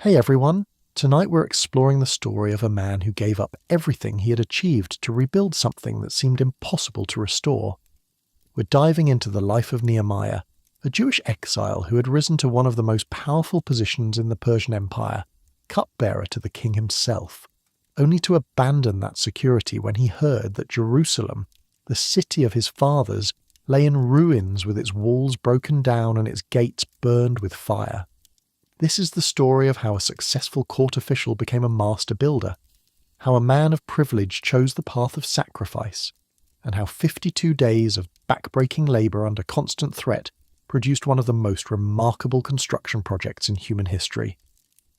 Hey everyone! Tonight we're exploring the story of a man who gave up everything he had achieved to rebuild something that seemed impossible to restore. We're diving into the life of Nehemiah, a Jewish exile who had risen to one of the most powerful positions in the Persian Empire, cupbearer to the king himself, only to abandon that security when he heard that Jerusalem, the city of his fathers, lay in ruins with its walls broken down and its gates burned with fire. This is the story of how a successful court official became a master builder, how a man of privilege chose the path of sacrifice, and how 52 days of back-breaking labour under constant threat produced one of the most remarkable construction projects in human history.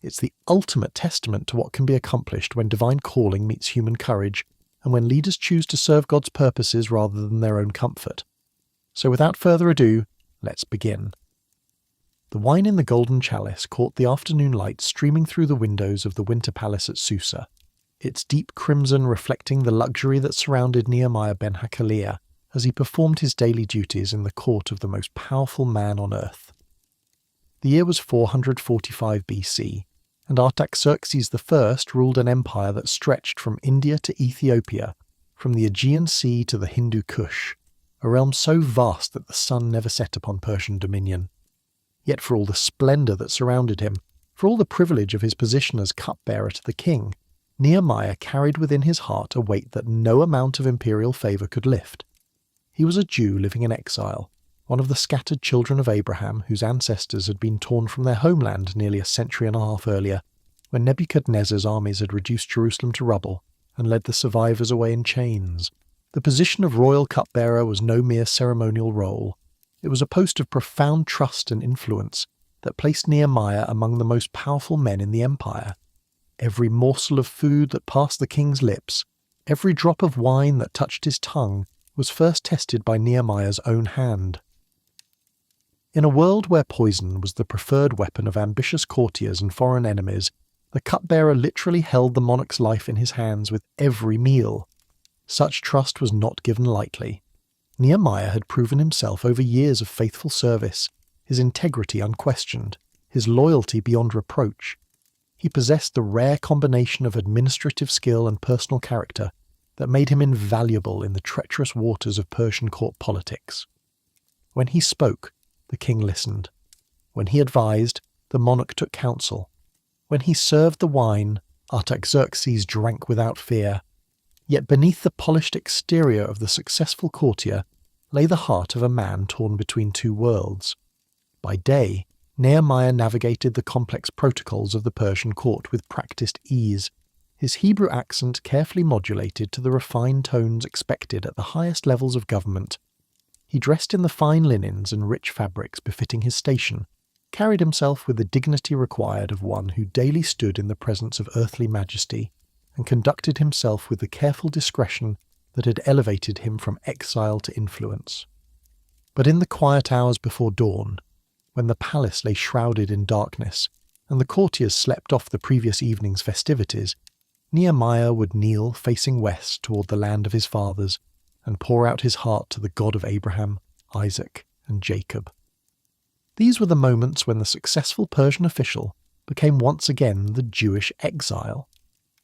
It's the ultimate testament to what can be accomplished when divine calling meets human courage, and when leaders choose to serve God's purposes rather than their own comfort. So without further ado, let's begin. The wine in the golden chalice caught the afternoon light streaming through the windows of the winter palace at Susa, its deep crimson reflecting the luxury that surrounded Nehemiah ben Hakaliah as he performed his daily duties in the court of the most powerful man on earth. The year was 445 BC, and Artaxerxes I ruled an empire that stretched from India to Ethiopia, from the Aegean Sea to the Hindu Kush, a realm so vast that the sun never set upon Persian dominion. Yet for all the splendour that surrounded him, for all the privilege of his position as cupbearer to the king, Nehemiah carried within his heart a weight that no amount of imperial favour could lift. He was a Jew living in exile, one of the scattered children of Abraham whose ancestors had been torn from their homeland nearly a century and a half earlier, when Nebuchadnezzar's armies had reduced Jerusalem to rubble and led the survivors away in chains. The position of royal cupbearer was no mere ceremonial role. It was a post of profound trust and influence that placed Nehemiah among the most powerful men in the empire. Every morsel of food that passed the king's lips, every drop of wine that touched his tongue, was first tested by Nehemiah's own hand. In a world where poison was the preferred weapon of ambitious courtiers and foreign enemies, the cupbearer literally held the monarch's life in his hands with every meal. Such trust was not given lightly. Nehemiah had proven himself over years of faithful service, his integrity unquestioned, his loyalty beyond reproach. He possessed the rare combination of administrative skill and personal character that made him invaluable in the treacherous waters of Persian court politics. When he spoke, the king listened. When he advised, the monarch took counsel. When he served the wine, Artaxerxes drank without fear. Yet beneath the polished exterior of the successful courtier lay the heart of a man torn between two worlds. By day, Nehemiah navigated the complex protocols of the Persian court with practiced ease, his Hebrew accent carefully modulated to the refined tones expected at the highest levels of government. He dressed in the fine linens and rich fabrics befitting his station, carried himself with the dignity required of one who daily stood in the presence of earthly majesty, and conducted himself with the careful discretion that had elevated him from exile to influence. But in the quiet hours before dawn, when the palace lay shrouded in darkness, and the courtiers slept off the previous evening's festivities, Nehemiah would kneel facing west toward the land of his fathers, and pour out his heart to the God of Abraham, Isaac, and Jacob. These were the moments when the successful Persian official became once again the Jewish exile,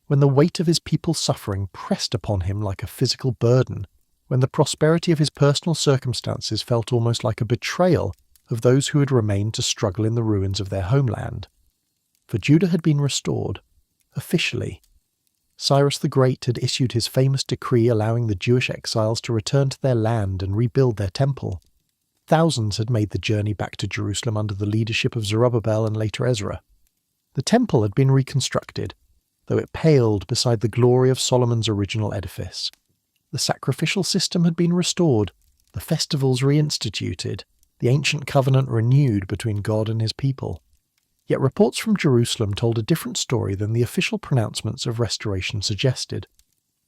when the weight of his people's suffering pressed upon him like a physical burden, when the prosperity of his personal circumstances felt almost like a betrayal of those who had remained to struggle in the ruins of their homeland. For Judah had been restored, officially. Cyrus the Great had issued his famous decree allowing the Jewish exiles to return to their land and rebuild their temple. Thousands had made the journey back to Jerusalem under the leadership of Zerubbabel and later Ezra. The temple had been reconstructed, though it paled beside the glory of Solomon's original edifice. The sacrificial system had been restored, the festivals reinstituted, the ancient covenant renewed between God and his people. Yet reports from Jerusalem told a different story than the official pronouncements of restoration suggested.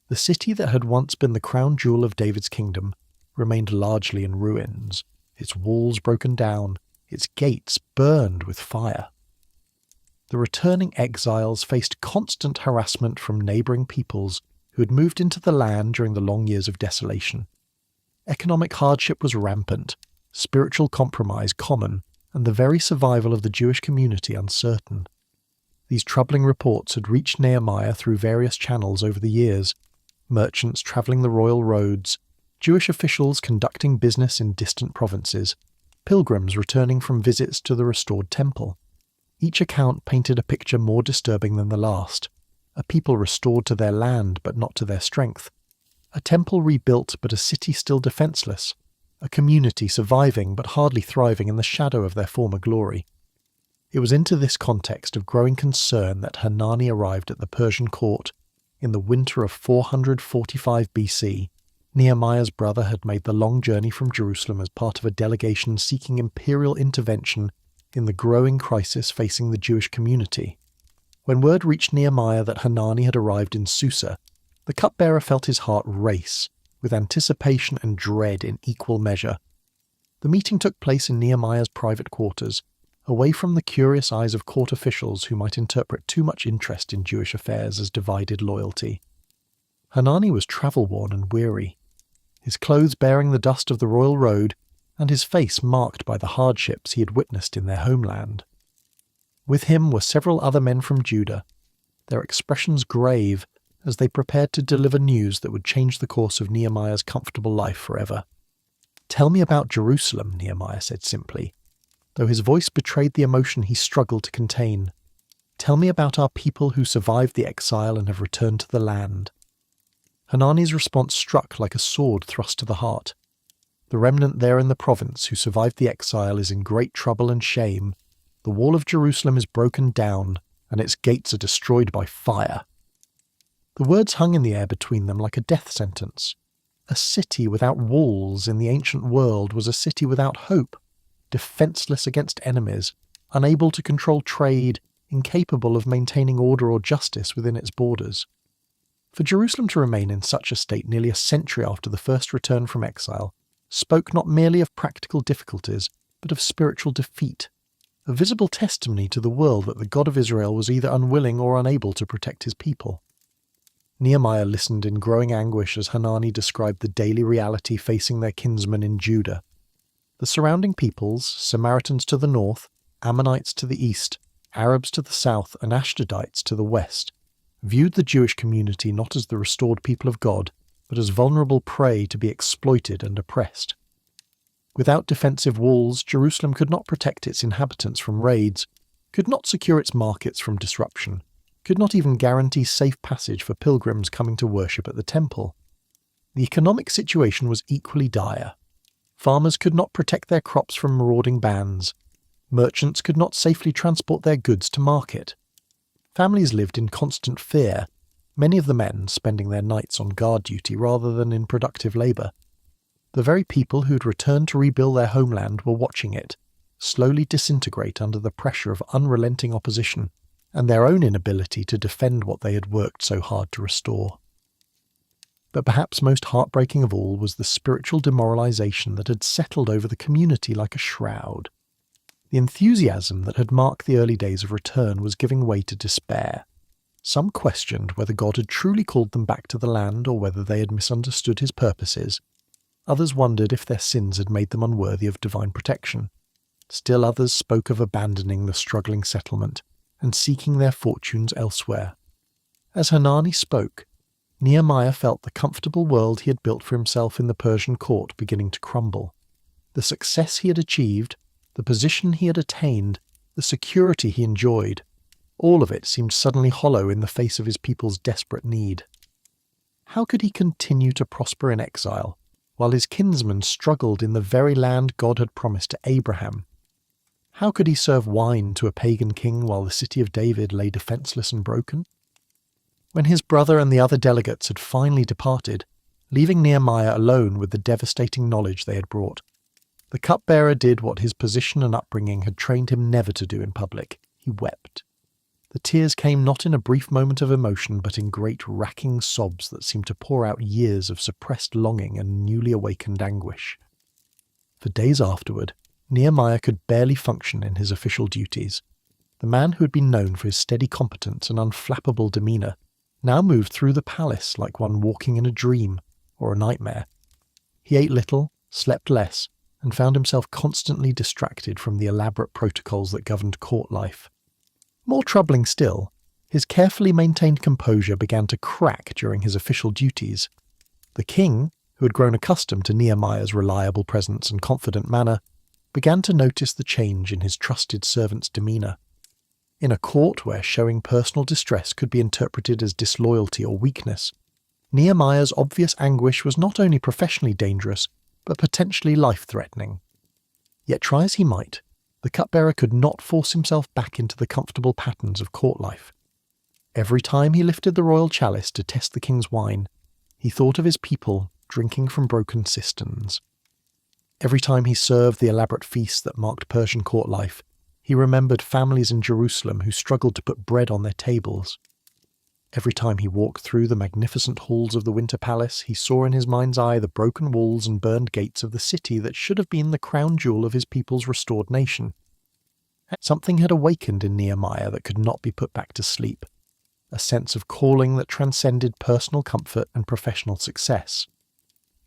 The city that had once been the crown jewel of David's kingdom remained largely in ruins, its walls broken down, its gates burned with fire. The returning exiles faced constant harassment from neighbouring peoples who had moved into the land during the long years of desolation. Economic hardship was rampant, spiritual compromise common, and the very survival of the Jewish community uncertain. These troubling reports had reached Nehemiah through various channels over the years: merchants travelling the royal roads, Jewish officials conducting business in distant provinces, pilgrims returning from visits to the restored temple. Each account painted a picture more disturbing than the last: a people restored to their land but not to their strength, a temple rebuilt but a city still defenceless, a community surviving but hardly thriving in the shadow of their former glory. It was into this context of growing concern that Hanani arrived at the Persian court in the winter of 445 BC. Nehemiah's brother had made the long journey from Jerusalem as part of a delegation seeking imperial intervention in the growing crisis facing the Jewish community. When word reached Nehemiah that Hanani had arrived in Susa, the cupbearer felt his heart race, with anticipation and dread in equal measure. The meeting took place in Nehemiah's private quarters, away from the curious eyes of court officials who might interpret too much interest in Jewish affairs as divided loyalty. Hanani was travel-worn and weary, his clothes bearing the dust of the royal road, and his face marked by the hardships he had witnessed in their homeland. With him were several other men from Judah, their expressions grave as they prepared to deliver news that would change the course of Nehemiah's comfortable life forever. "Tell me about Jerusalem," Nehemiah said simply, though his voice betrayed the emotion he struggled to contain. "Tell me about our people who survived the exile and have returned to the land." Hanani's response struck like a sword thrust to the heart. The remnant there in the province who survived the exile is in great trouble and shame. The wall of Jerusalem is broken down, and its gates are destroyed by fire. The words hung in the air between them like a death sentence. A city without walls in the ancient world was a city without hope, defenceless against enemies, unable to control trade, incapable of maintaining order or justice within its borders. For Jerusalem to remain in such a state nearly a century after the first return from exile spoke not merely of practical difficulties, but of spiritual defeat, a visible testimony to the world that the God of Israel was either unwilling or unable to protect his people. Nehemiah listened in growing anguish as Hanani described the daily reality facing their kinsmen in Judah. The surrounding peoples, Samaritans to the north, Ammonites to the east, Arabs to the south, and Ashdodites to the west, viewed the Jewish community not as the restored people of God, but as vulnerable prey to be exploited and oppressed. Without defensive walls, Jerusalem could not protect its inhabitants from raids, could not secure its markets from disruption, could not even guarantee safe passage for pilgrims coming to worship at the temple. The economic situation was equally dire. Farmers could not protect their crops from marauding bands. Merchants could not safely transport their goods to market. Families lived in constant fear, many of the men spending their nights on guard duty rather than in productive labour. The very people who had returned to rebuild their homeland were watching it slowly disintegrate under the pressure of unrelenting opposition and their own inability to defend what they had worked so hard to restore. But perhaps most heartbreaking of all was the spiritual demoralization that had settled over the community like a shroud. The enthusiasm that had marked the early days of return was giving way to despair. Some questioned whether God had truly called them back to the land or whether they had misunderstood his purposes. Others wondered if their sins had made them unworthy of divine protection. Still others spoke of abandoning the struggling settlement and seeking their fortunes elsewhere. As Hanani spoke, Nehemiah felt the comfortable world he had built for himself in the Persian court beginning to crumble. The success he had achieved, the position he had attained, the security he enjoyed, all of it seemed suddenly hollow in the face of his people's desperate need. How could he continue to prosper in exile, while his kinsmen struggled in the very land God had promised to Abraham? How could he serve wine to a pagan king while the city of David lay defenceless and broken? When his brother and the other delegates had finally departed, leaving Nehemiah alone with the devastating knowledge they had brought, the cupbearer did what his position and upbringing had trained him never to do in public. He wept. The tears came not in a brief moment of emotion, but in great racking sobs that seemed to pour out years of suppressed longing and newly awakened anguish. For days afterward, Nehemiah could barely function in his official duties. The man who had been known for his steady competence and unflappable demeanour now moved through the palace like one walking in a dream or a nightmare. He ate little, slept less, and found himself constantly distracted from the elaborate protocols that governed court life. More troubling still, his carefully maintained composure began to crack during his official duties. The king, who had grown accustomed to Nehemiah's reliable presence and confident manner, began to notice the change in his trusted servant's demeanour. In a court where showing personal distress could be interpreted as disloyalty or weakness, Nehemiah's obvious anguish was not only professionally dangerous, but potentially life-threatening. Yet try as he might, the cupbearer could not force himself back into the comfortable patterns of court life. Every time he lifted the royal chalice to test the king's wine, he thought of his people drinking from broken cisterns. Every time he served the elaborate feasts that marked Persian court life, he remembered families in Jerusalem who struggled to put bread on their tables. Every time he walked through the magnificent halls of the Winter Palace, he saw in his mind's eye the broken walls and burned gates of the city that should have been the crown jewel of his people's restored nation. Something had awakened in Nehemiah that could not be put back to sleep, a sense of calling that transcended personal comfort and professional success.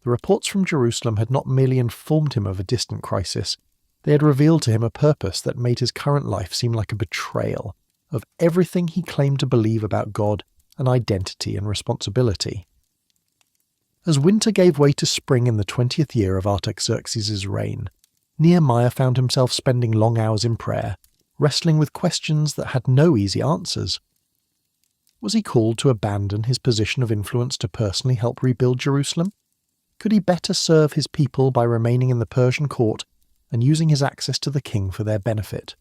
The reports from Jerusalem had not merely informed him of a distant crisis, they had revealed to him a purpose that made his current life seem like a betrayal of everything he claimed to believe about God and identity and responsibility. As winter gave way to spring in the 20th year of Artaxerxes' reign, Nehemiah found himself spending long hours in prayer, wrestling with questions that had no easy answers. Was he called to abandon his position of influence to personally help rebuild Jerusalem? Could he better serve his people by remaining in the Persian court and using his access to the king for their benefit?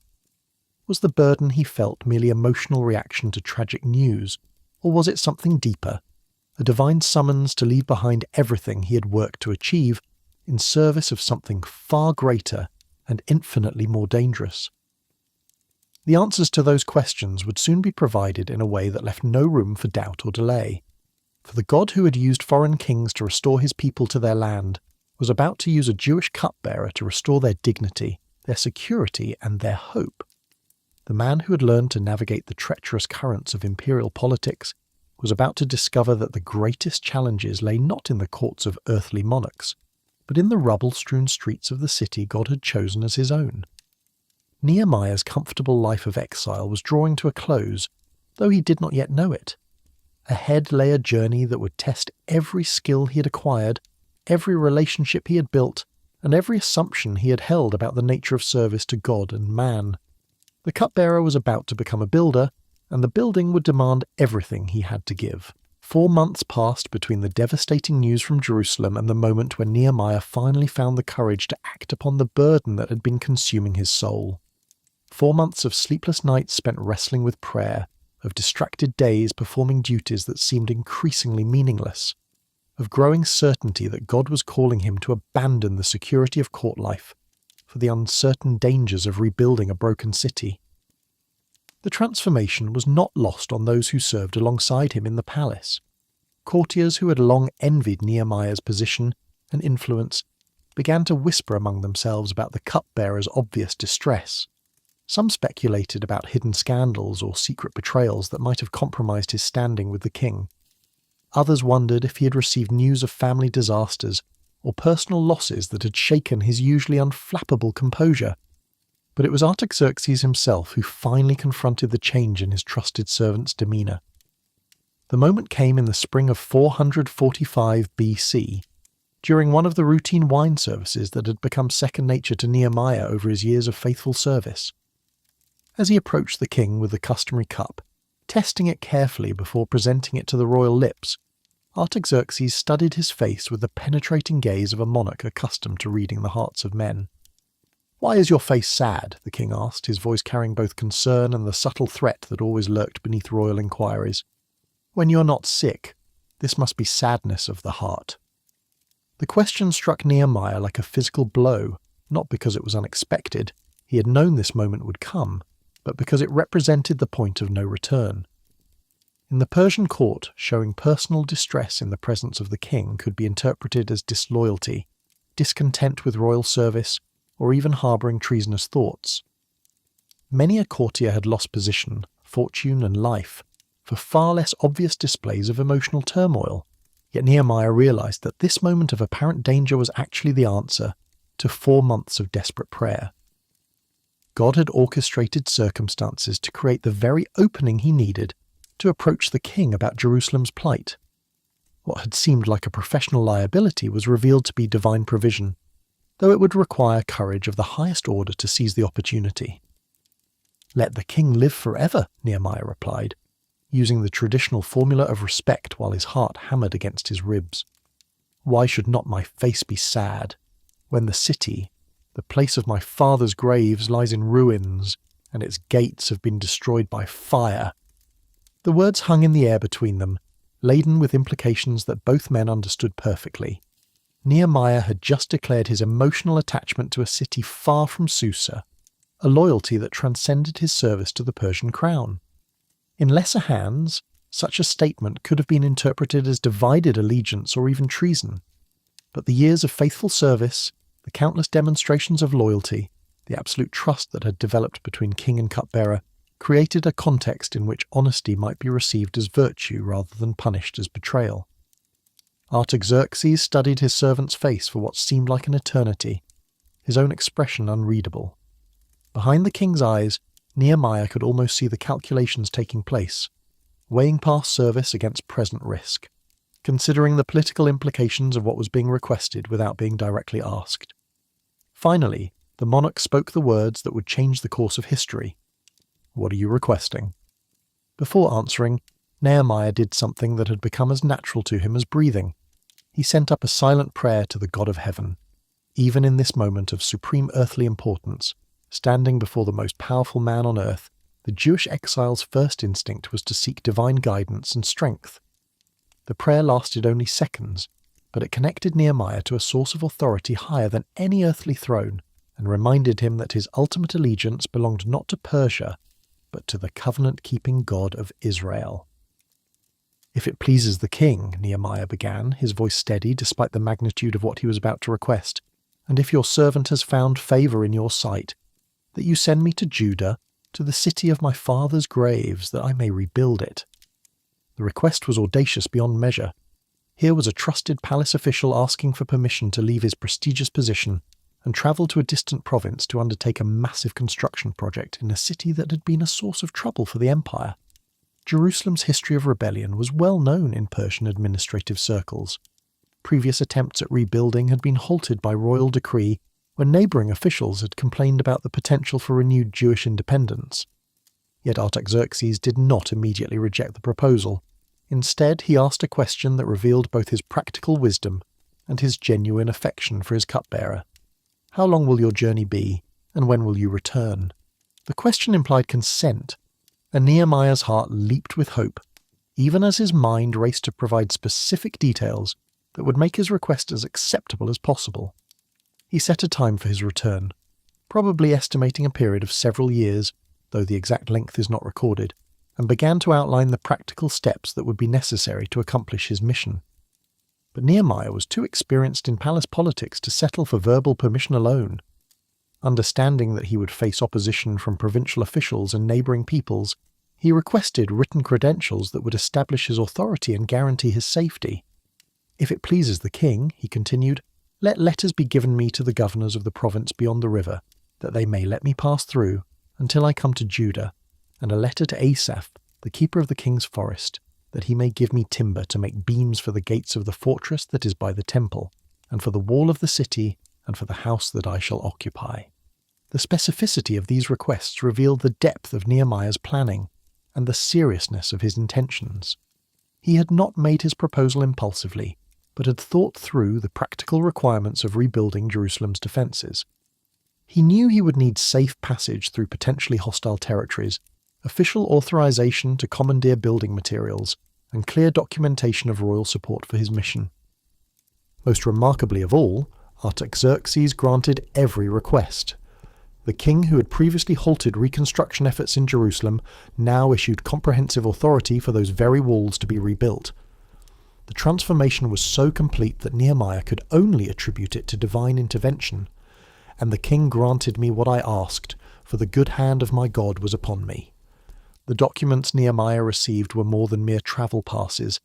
Was the burden he felt merely emotional reaction to tragic news, or was it something deeper, a divine summons to leave behind everything he had worked to achieve in service of something far greater and infinitely more dangerous? The answers to those questions would soon be provided in a way that left no room for doubt or delay. For the God who had used foreign kings to restore his people to their land was about to use a Jewish cupbearer to restore their dignity, their security, and their hope. The man who had learned to navigate the treacherous currents of imperial politics was about to discover that the greatest challenges lay not in the courts of earthly monarchs, but in the rubble-strewn streets of the city God had chosen as his own. Nehemiah's comfortable life of exile was drawing to a close, though he did not yet know it. Ahead lay a journey that would test every skill he had acquired, every relationship he had built, and every assumption he had held about the nature of service to God and man. The cupbearer was about to become a builder, and the building would demand everything he had to give. 4 months passed between the devastating news from Jerusalem and the moment when Nehemiah finally found the courage to act upon the burden that had been consuming his soul. 4 months of sleepless nights spent wrestling with prayer, of distracted days performing duties that seemed increasingly meaningless, of growing certainty that God was calling him to abandon the security of court life for the uncertain dangers of rebuilding a broken city. The transformation was not lost on those who served alongside him in the palace. Courtiers who had long envied Nehemiah's position and influence began to whisper among themselves about the cupbearer's obvious distress. Some speculated about hidden scandals or secret betrayals that might have compromised his standing with the king. Others wondered if he had received news of family disasters or personal losses that had shaken his usually unflappable composure. But it was Artaxerxes himself who finally confronted the change in his trusted servant's demeanour. The moment came in the spring of 445 BC, during one of the routine wine services that had become second nature to Nehemiah over his years of faithful service. As he approached the king with the customary cup, testing it carefully before presenting it to the royal lips, Artaxerxes studied his face with the penetrating gaze of a monarch accustomed to reading the hearts of men. "Why is your face sad?" the king asked, his voice carrying both concern and the subtle threat that always lurked beneath royal inquiries. "When you are not sick, this must be sadness of the heart." The question struck Nehemiah like a physical blow, not because it was unexpected, he had known this moment would come, but because it represented the point of no return. In the Persian court, showing personal distress in the presence of the king could be interpreted as disloyalty, discontent with royal service, or even harbouring treasonous thoughts. Many a courtier had lost position, fortune, and life for far less obvious displays of emotional turmoil, yet Nehemiah realised that this moment of apparent danger was actually the answer to 4 months of desperate prayer. God had orchestrated circumstances to create the very opening he needed to approach the king about Jerusalem's plight. What had seemed like a professional liability was revealed to be divine provision, though it would require courage of the highest order to seize the opportunity. "Let the king live forever," Nehemiah replied, using the traditional formula of respect while his heart hammered against his ribs. "Why should not my face be sad, when the city, the place of my father's graves, lies in ruins, and its gates have been destroyed by fire?" The words hung in the air between them, laden with implications that both men understood perfectly. Nehemiah had just declared his emotional attachment to a city far from Susa, a loyalty that transcended his service to the Persian crown. In lesser hands, such a statement could have been interpreted as divided allegiance or even treason. But the years of faithful service, the countless demonstrations of loyalty, the absolute trust that had developed between king and cupbearer, created a context in which honesty might be received as virtue rather than punished as betrayal. Artaxerxes studied his servant's face for what seemed like an eternity, his own expression unreadable. Behind the king's eyes, Nehemiah could almost see the calculations taking place, weighing past service against present risk, considering the political implications of what was being requested without being directly asked. Finally, the monarch spoke the words that would change the course of history. "What are you requesting?" Before answering, Nehemiah did something that had become as natural to him as breathing. He sent up a silent prayer to the God of heaven. Even in this moment of supreme earthly importance, standing before the most powerful man on earth, the Jewish exile's first instinct was to seek divine guidance and strength. The prayer lasted only seconds, but it connected Nehemiah to a source of authority higher than any earthly throne, and reminded him that his ultimate allegiance belonged not to Persia, but to the covenant-keeping God of Israel. "If it pleases the king," Nehemiah began, his voice steady despite the magnitude of what he was about to request, "and if your servant has found favour in your sight, that you send me to Judah, to the city of my father's graves, that I may rebuild it." The request was audacious beyond measure. Here was a trusted palace official asking for permission to leave his prestigious position and travel to a distant province to undertake a massive construction project in a city that had been a source of trouble for the empire. Jerusalem's history of rebellion was well known in Persian administrative circles. Previous attempts at rebuilding had been halted by royal decree when neighbouring officials had complained about the potential for renewed Jewish independence. Yet Artaxerxes did not immediately reject the proposal. Instead, he asked a question that revealed both his practical wisdom and his genuine affection for his cupbearer. "How long will your journey be, and when will you return?" The question implied consent, and Nehemiah's heart leaped with hope, even as his mind raced to provide specific details that would make his request as acceptable as possible. He set a time for his return, probably estimating a period of several years, though the exact length is not recorded, and began to outline the practical steps that would be necessary to accomplish his mission. But Nehemiah was too experienced in palace politics to settle for verbal permission alone. Understanding that he would face opposition from provincial officials and neighbouring peoples, he requested written credentials that would establish his authority and guarantee his safety. "If it pleases the king," he continued, "let letters be given me to the governors of the province beyond the river, that they may let me pass through until I come to Judah, and a letter to Asaph, the keeper of the king's forest, that he may give me timber to make beams for the gates of the fortress that is by the temple, and for the wall of the city, and for the house that I shall occupy." The specificity of these requests revealed the depth of Nehemiah's planning and the seriousness of his intentions. He had not made his proposal impulsively, but had thought through the practical requirements of rebuilding Jerusalem's defences. He knew he would need safe passage through potentially hostile territories, official authorization to commandeer building materials, and clear documentation of royal support for his mission. Most remarkably of all, Artaxerxes granted every request. The king, who had previously halted reconstruction efforts in Jerusalem, now issued comprehensive authority for those very walls to be rebuilt. The transformation was so complete that Nehemiah could only attribute it to divine intervention. "And the king granted me what I asked, for the good hand of my God was upon me." The documents Nehemiah received were more than mere travel passes.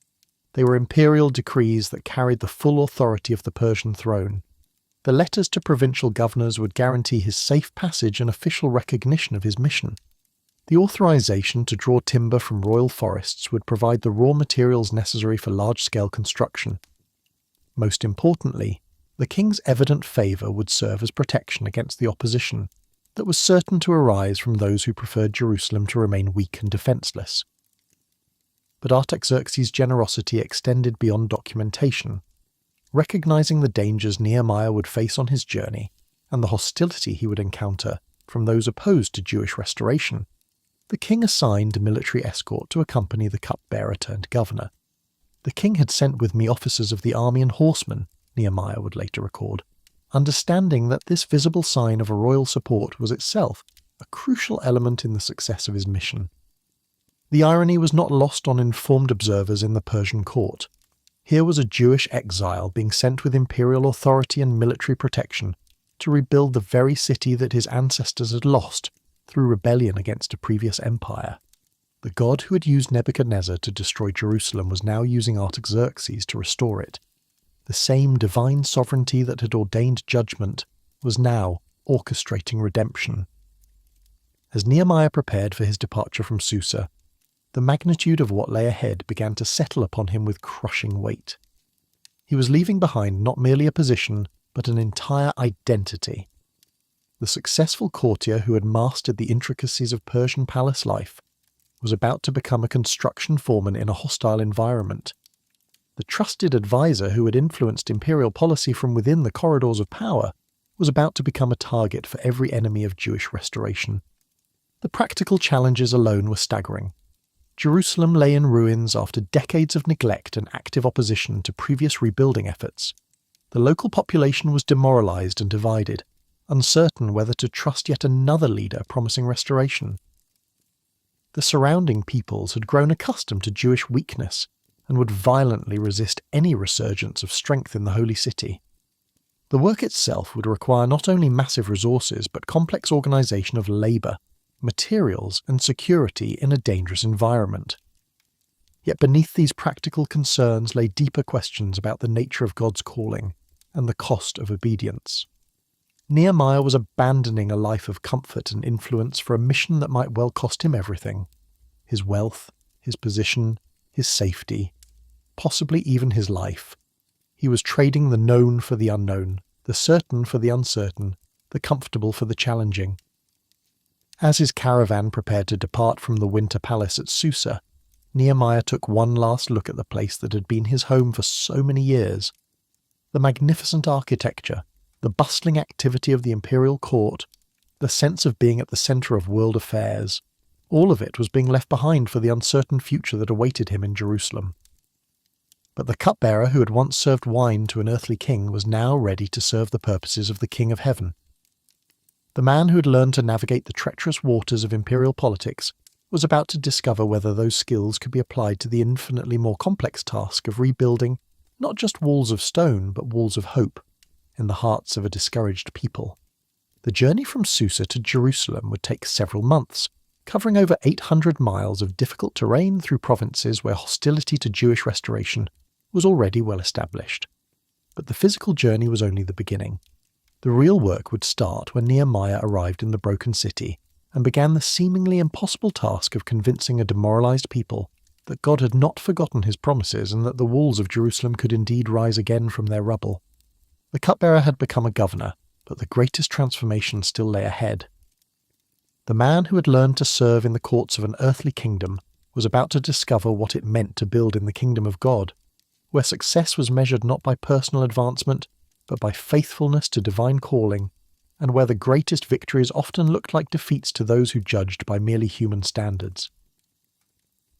They were imperial decrees that carried the full authority of the Persian throne. The letters to provincial governors would guarantee his safe passage and official recognition of his mission. The authorization to draw timber from royal forests would provide the raw materials necessary for large-scale construction. Most importantly, the king's evident favour would serve as protection against the opposition that was certain to arise from those who preferred Jerusalem to remain weak and defenceless. But Artaxerxes' generosity extended beyond documentation. Recognizing the dangers Nehemiah would face on his journey and the hostility he would encounter from those opposed to Jewish restoration, the king assigned military escort to accompany the cupbearer turned governor. The king had sent with me officers of the army and horsemen, Nehemiah would later record, understanding that this visible sign of a royal support was itself a crucial element in the success of his mission. The irony was not lost on informed observers in the Persian court. Here was a Jewish exile being sent with imperial authority and military protection to rebuild the very city that his ancestors had lost through rebellion against a previous empire. The God who had used Nebuchadnezzar to destroy Jerusalem was now using Artaxerxes to restore it. The same divine sovereignty that had ordained judgment was now orchestrating redemption. As Nehemiah prepared for his departure from Susa, the magnitude of what lay ahead began to settle upon him with crushing weight. He was leaving behind not merely a position, but an entire identity. The successful courtier who had mastered the intricacies of Persian palace life was about to become a construction foreman in a hostile environment. The trusted advisor who had influenced imperial policy from within the corridors of power was about to become a target for every enemy of Jewish restoration. The practical challenges alone were staggering. Jerusalem lay in ruins after decades of neglect and active opposition to previous rebuilding efforts. The local population was demoralized and divided, uncertain whether to trust yet another leader promising restoration. The surrounding peoples had grown accustomed to Jewish weakness and would violently resist any resurgence of strength in the Holy City. The work itself would require not only massive resources but complex organization of labor, materials and security in a dangerous environment. Yet beneath these practical concerns lay deeper questions about the nature of God's calling and the cost of obedience. Nehemiah was abandoning a life of comfort and influence for a mission that might well cost him everything: his wealth, his position, his safety, possibly even his life. He was trading the known for the unknown, the certain for the uncertain, the comfortable for the challenging. As his caravan prepared to depart from the winter palace at Susa, Nehemiah took one last look at the place that had been his home for so many years. The magnificent architecture, the bustling activity of the imperial court, the sense of being at the centre of world affairs, all of it was being left behind for the uncertain future that awaited him in Jerusalem. But the cupbearer who had once served wine to an earthly king was now ready to serve the purposes of the King of Heaven. The man who had learned to navigate the treacherous waters of imperial politics was about to discover whether those skills could be applied to the infinitely more complex task of rebuilding not just walls of stone but walls of hope in the hearts of a discouraged people. The journey from Susa to Jerusalem would take several months, covering over 800 miles of difficult terrain through provinces where hostility to Jewish restoration was already well established. But the physical journey was only the beginning. The real work would start when Nehemiah arrived in the broken city and began the seemingly impossible task of convincing a demoralized people that God had not forgotten his promises and that the walls of Jerusalem could indeed rise again from their rubble. The cupbearer had become a governor, but the greatest transformation still lay ahead. The man who had learned to serve in the courts of an earthly kingdom was about to discover what it meant to build in the kingdom of God, where success was measured not by personal advancement, but by faithfulness to divine calling, and where the greatest victories often looked like defeats to those who judged by merely human standards.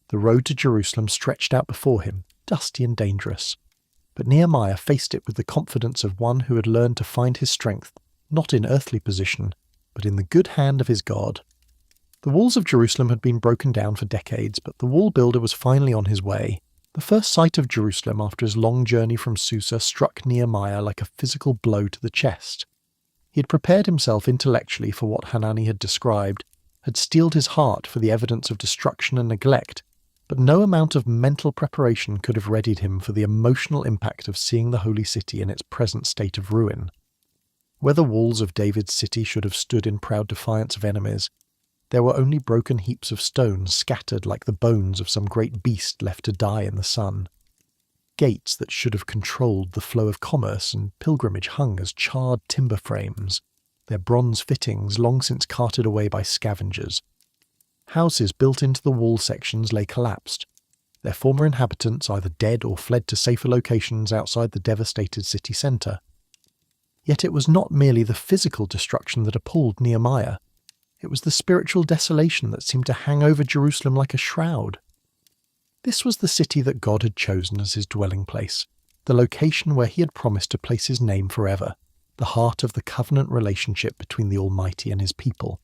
The road to Jerusalem stretched out before him, dusty and dangerous, but Nehemiah faced it with the confidence of one who had learned to find his strength not in earthly position, but in the good hand of his God. The walls of Jerusalem had been broken down for decades, but the wall builder was finally on his way. The first sight of Jerusalem after his long journey from Susa struck Nehemiah like a physical blow to the chest. He had prepared himself intellectually for what Hanani had described, had steeled his heart for the evidence of destruction and neglect, but no amount of mental preparation could have readied him for the emotional impact of seeing the holy city in its present state of ruin. Where the walls of David's city should have stood in proud defiance of enemies, there were only broken heaps of stone scattered like the bones of some great beast left to die in the sun. Gates that should have controlled the flow of commerce and pilgrimage hung as charred timber frames, their bronze fittings long since carted away by scavengers. Houses built into the wall sections lay collapsed, their former inhabitants either dead or fled to safer locations outside the devastated city centre. Yet it was not merely the physical destruction that appalled Nehemiah. It was the spiritual desolation that seemed to hang over Jerusalem like a shroud. This was the city that God had chosen as his dwelling place, the location where he had promised to place his name forever, the heart of the covenant relationship between the Almighty and his people.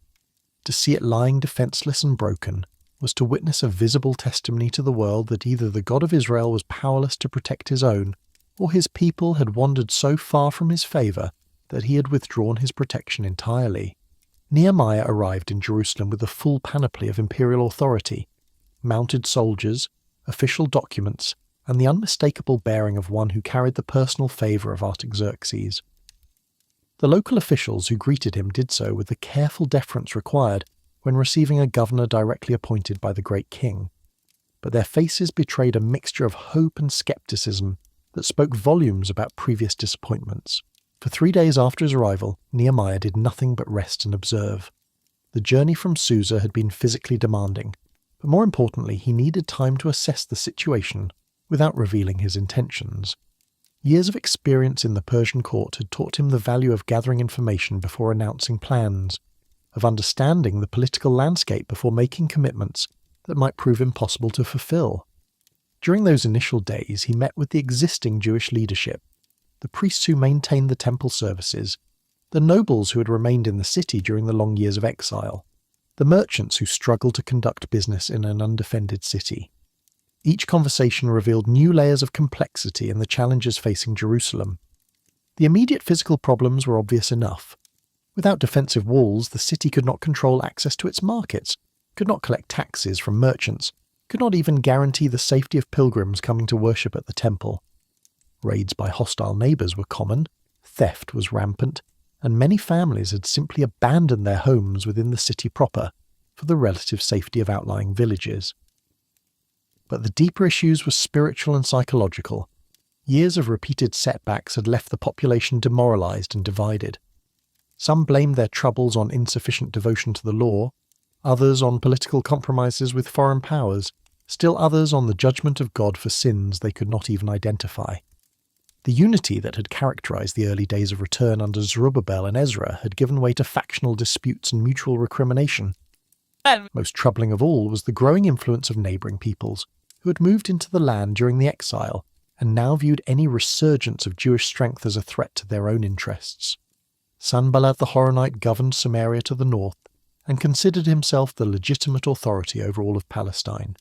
To see it lying defenceless and broken was to witness a visible testimony to the world that either the God of Israel was powerless to protect his own, or his people had wandered so far from his favour that he had withdrawn his protection entirely. Nehemiah arrived in Jerusalem with the full panoply of imperial authority, mounted soldiers, official documents, and the unmistakable bearing of one who carried the personal favour of Artaxerxes. The local officials who greeted him did so with the careful deference required when receiving a governor directly appointed by the great king, but their faces betrayed a mixture of hope and scepticism that spoke volumes about previous disappointments. For 3 days after his arrival, Nehemiah did nothing but rest and observe. The journey from Susa had been physically demanding, but more importantly, he needed time to assess the situation without revealing his intentions. Years of experience in the Persian court had taught him the value of gathering information before announcing plans, of understanding the political landscape before making commitments that might prove impossible to fulfill. During those initial days, he met with the existing Jewish leadership, the priests who maintained the temple services, the nobles who had remained in the city during the long years of exile, the merchants who struggled to conduct business in an undefended city. Each conversation revealed new layers of complexity in the challenges facing Jerusalem. The immediate physical problems were obvious enough. Without defensive walls, the city could not control access to its markets, could not collect taxes from merchants, could not even guarantee the safety of pilgrims coming to worship at the temple. Raids by hostile neighbours were common, theft was rampant, and many families had simply abandoned their homes within the city proper for the relative safety of outlying villages. But the deeper issues were spiritual and psychological. Years of repeated setbacks had left the population demoralised and divided. Some blamed their troubles on insufficient devotion to the law, others on political compromises with foreign powers, still others on the judgment of God for sins they could not even identify. The unity that had characterised the early days of return under Zerubbabel and Ezra had given way to factional disputes and mutual recrimination. Most troubling of all was the growing influence of neighbouring peoples, who had moved into the land during the exile and now viewed any resurgence of Jewish strength as a threat to their own interests. Sanballat the Horonite governed Samaria to the north and considered himself the legitimate authority over all of Palestine.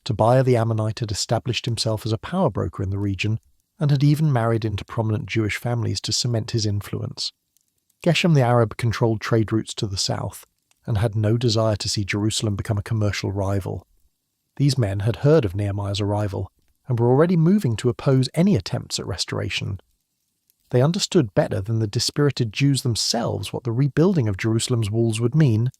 Tobiah the Ammonite had established himself as a power broker in the region and had even married into prominent Jewish families to cement his influence. Geshem the Arab controlled trade routes to the south and had no desire to see Jerusalem become a commercial rival. These men had heard of Nehemiah's arrival and were already moving to oppose any attempts at restoration. They understood better than the dispirited Jews themselves what the rebuilding of Jerusalem's walls would mean: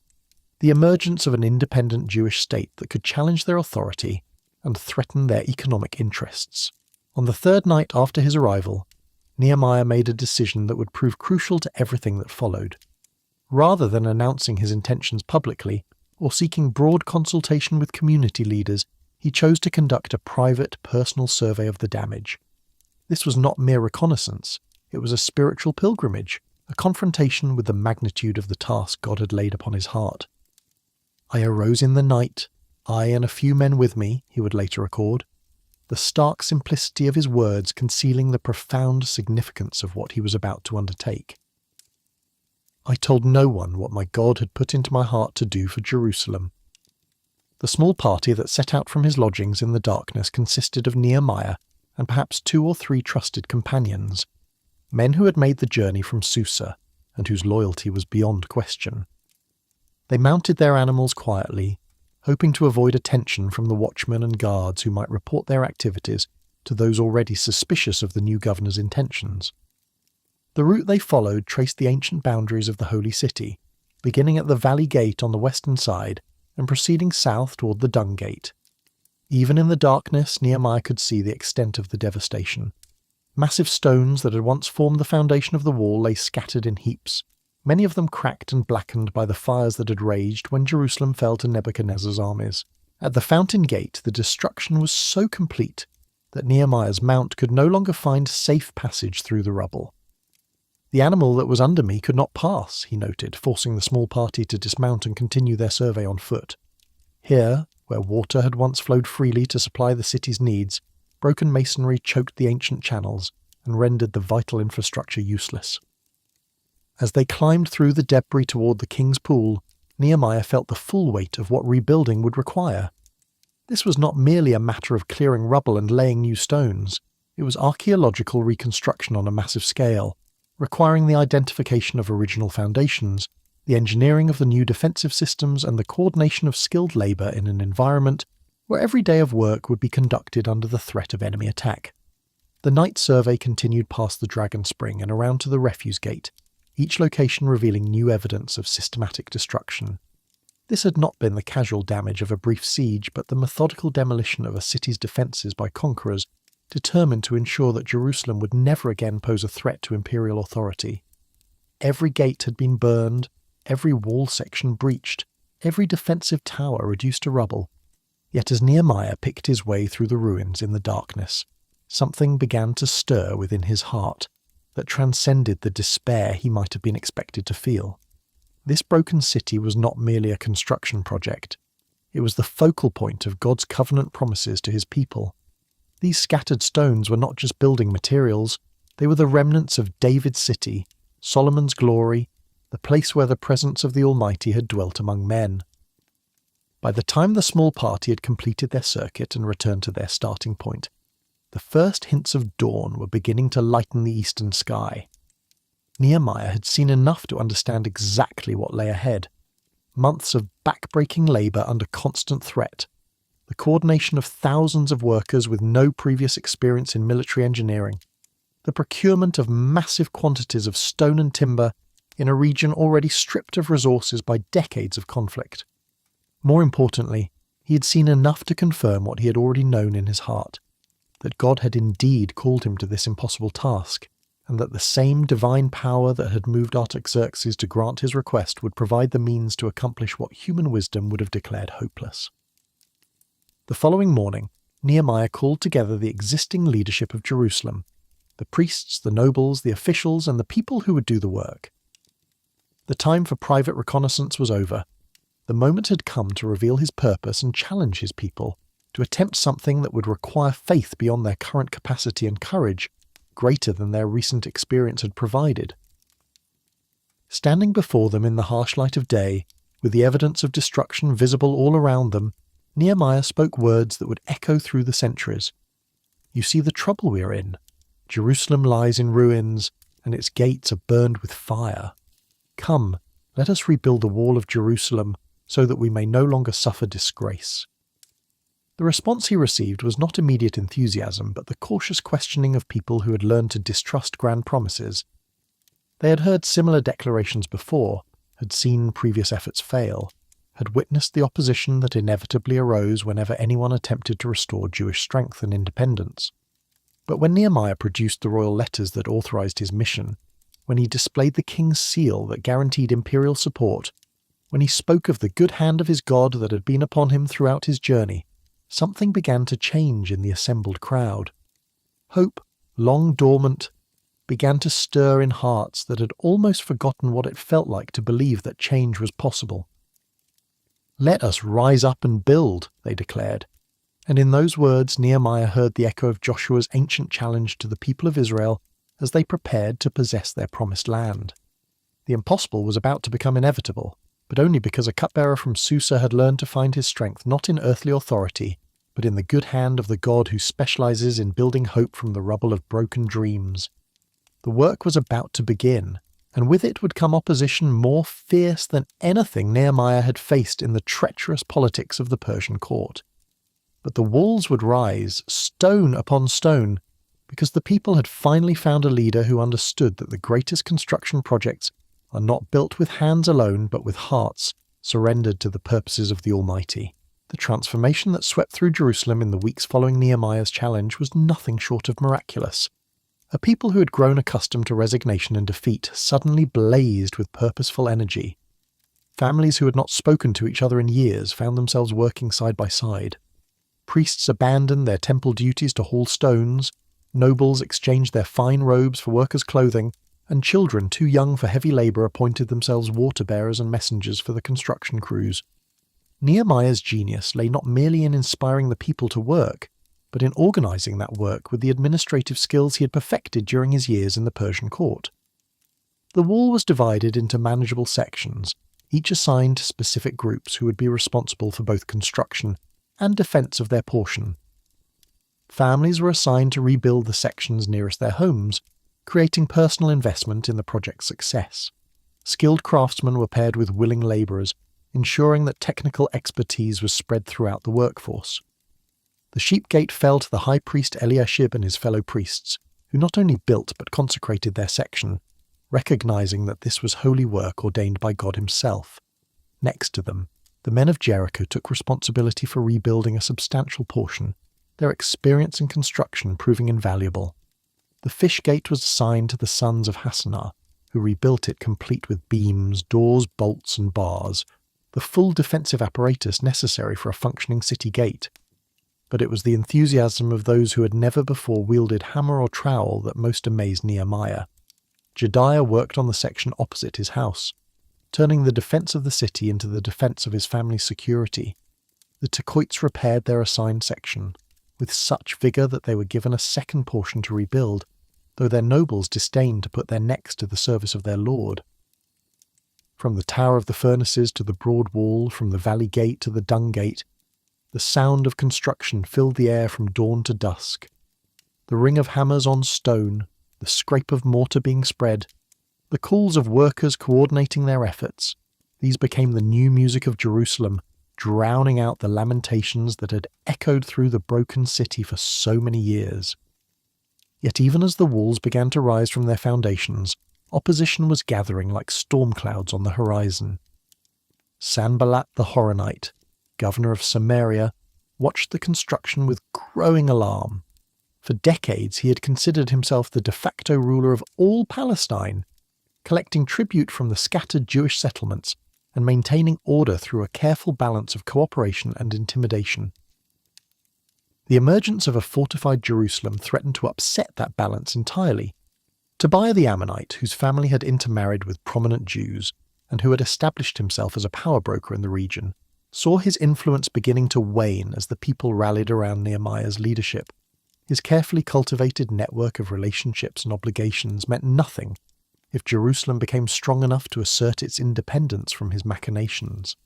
the emergence of an independent Jewish state that could challenge their authority and threaten their economic interests. On the third night after his arrival, Nehemiah made a decision that would prove crucial to everything that followed. Rather than announcing his intentions publicly or seeking broad consultation with community leaders, he chose to conduct a private, personal survey of the damage. This was not mere reconnaissance. It was a spiritual pilgrimage, a confrontation with the magnitude of the task God had laid upon his heart. "I arose in the night, I and a few men with me," he would later record, the stark simplicity of his words concealing the profound significance of what he was about to undertake. "I told no one what my God had put into my heart to do for Jerusalem." The small party that set out from his lodgings in the darkness consisted of Nehemiah and perhaps 2 or 3 trusted companions, men who had made the journey from Susa and whose loyalty was beyond question. They mounted their animals quietly, hoping to avoid attention from the watchmen and guards who might report their activities to those already suspicious of the new governor's intentions. The route they followed traced the ancient boundaries of the Holy City, beginning at the Valley Gate on the western side and proceeding south toward the Dung Gate. Even in the darkness, Nehemiah could see the extent of the devastation. Massive stones that had once formed the foundation of the wall lay scattered in heaps, many of them cracked and blackened by the fires that had raged when Jerusalem fell to Nebuchadnezzar's armies. At the Fountain Gate, the destruction was so complete that Nehemiah's mount could no longer find safe passage through the rubble. "The animal that was under me could not pass," he noted, forcing the small party to dismount and continue their survey on foot. Here, where water had once flowed freely to supply the city's needs, broken masonry choked the ancient channels and rendered the vital infrastructure useless. As they climbed through the debris toward the king's pool, Nehemiah felt the full weight of what rebuilding would require. This was not merely a matter of clearing rubble and laying new stones. It was archaeological reconstruction on a massive scale, requiring the identification of original foundations, the engineering of the new defensive systems, and the coordination of skilled labour in an environment where every day of work would be conducted under the threat of enemy attack. The night survey continued past the Dragon Spring and around to the Refuse Gate, each location revealing new evidence of systematic destruction. This had not been the casual damage of a brief siege, but the methodical demolition of a city's defences by conquerors determined to ensure that Jerusalem would never again pose a threat to imperial authority. Every gate had been burned, every wall section breached, every defensive tower reduced to rubble. Yet as Nehemiah picked his way through the ruins in the darkness, something began to stir within his heart that transcended the despair he might have been expected to feel. This broken city was not merely a construction project. It was the focal point of God's covenant promises to his people. These scattered stones were not just building materials, they were the remnants of David's city, Solomon's glory, the place where the presence of the Almighty had dwelt among men. By the time the small party had completed their circuit and returned to their starting point, the first hints of dawn were beginning to lighten the eastern sky. Nehemiah had seen enough to understand exactly what lay ahead. Months of back-breaking labour under constant threat, the coordination of thousands of workers with no previous experience in military engineering, the procurement of massive quantities of stone and timber in a region already stripped of resources by decades of conflict. More importantly, he had seen enough to confirm what he had already known in his heart, that God had indeed called him to this impossible task, and that the same divine power that had moved Artaxerxes to grant his request would provide the means to accomplish what human wisdom would have declared hopeless. The following morning, Nehemiah called together the existing leadership of Jerusalem, the priests, the nobles, the officials, and the people who would do the work. The time for private reconnaissance was over. The moment had come to reveal his purpose and challenge his people to attempt something that would require faith beyond their current capacity and courage, greater than their recent experience had provided. Standing before them in the harsh light of day, with the evidence of destruction visible all around them, Nehemiah spoke words that would echo through the centuries. "You see the trouble we are in. Jerusalem lies in ruins, and its gates are burned with fire. Come, let us rebuild the wall of Jerusalem, so that we may no longer suffer disgrace." The response he received was not immediate enthusiasm, but the cautious questioning of people who had learned to distrust grand promises. They had heard similar declarations before, had seen previous efforts fail, had witnessed the opposition that inevitably arose whenever anyone attempted to restore Jewish strength and independence. But when Nehemiah produced the royal letters that authorized his mission, when he displayed the king's seal that guaranteed imperial support, when he spoke of the good hand of his God that had been upon him throughout his journey, something began to change in the assembled crowd. Hope, long dormant, began to stir in hearts that had almost forgotten what it felt like to believe that change was possible. "Let us rise up and build," they declared. And in those words Nehemiah heard the echo of Joshua's ancient challenge to the people of Israel as they prepared to possess their promised land. The impossible was about to become inevitable, but only because a cupbearer from Susa had learned to find his strength not in earthly authority, but in the good hand of the God who specializes in building hope from the rubble of broken dreams. The work was about to begin, and with it would come opposition more fierce than anything Nehemiah had faced in the treacherous politics of the Persian court. But the walls would rise, stone upon stone, because the people had finally found a leader who understood that the greatest construction projects are not built with hands alone but with hearts surrendered to the purposes of the Almighty. The transformation that swept through Jerusalem in the weeks following Nehemiah's challenge was nothing short of miraculous. A people who had grown accustomed to resignation and defeat suddenly blazed with purposeful energy. Families who had not spoken to each other in years found themselves working side by side. Priests abandoned their temple duties to haul stones, nobles exchanged their fine robes for workers' clothing, and children too young for heavy labour appointed themselves water-bearers and messengers for the construction crews. Nehemiah's genius lay not merely in inspiring the people to work, but in organising that work with the administrative skills he had perfected during his years in the Persian court. The wall was divided into manageable sections, each assigned to specific groups who would be responsible for both construction and defence of their portion. Families were assigned to rebuild the sections nearest their homes, creating personal investment in the project's success. Skilled craftsmen were paired with willing labourers, ensuring that technical expertise was spread throughout the workforce. The sheep gate fell to the high priest Eliashib and his fellow priests, who not only built but consecrated their section, recognizing that this was holy work ordained by God himself. Next to them, the men of Jericho took responsibility for rebuilding a substantial portion, their experience in construction proving invaluable. The fish gate was assigned to the sons of Hassanah, who rebuilt it complete with beams, doors, bolts, and bars, the full defensive apparatus necessary for a functioning city gate. But it was the enthusiasm of those who had never before wielded hammer or trowel that most amazed Nehemiah. Jediah worked on the section opposite his house, turning the defence of the city into the defence of his family's security. The Tekoites repaired their assigned section, with such vigour that they were given a second portion to rebuild, though their nobles disdained to put their necks to the service of their lord. From the Tower of the Furnaces to the Broad Wall, from the Valley Gate to the Dung Gate, the sound of construction filled the air from dawn to dusk. The ring of hammers on stone, the scrape of mortar being spread, the calls of workers coordinating their efforts, these became the new music of Jerusalem, drowning out the lamentations that had echoed through the broken city for so many years. Yet even as the walls began to rise from their foundations, opposition was gathering like storm clouds on the horizon. Sanballat the Horonite, governor of Samaria, watched the construction with growing alarm. For decades he had considered himself the de facto ruler of all Palestine, collecting tribute from the scattered Jewish settlements and maintaining order through a careful balance of cooperation and intimidation. The emergence of a fortified Jerusalem threatened to upset that balance entirely. Tobiah the Ammonite, whose family had intermarried with prominent Jews and who had established himself as a power broker in the region, saw his influence beginning to wane as the people rallied around Nehemiah's leadership. His carefully cultivated network of relationships and obligations meant nothing if Jerusalem became strong enough to assert its independence from his machinations.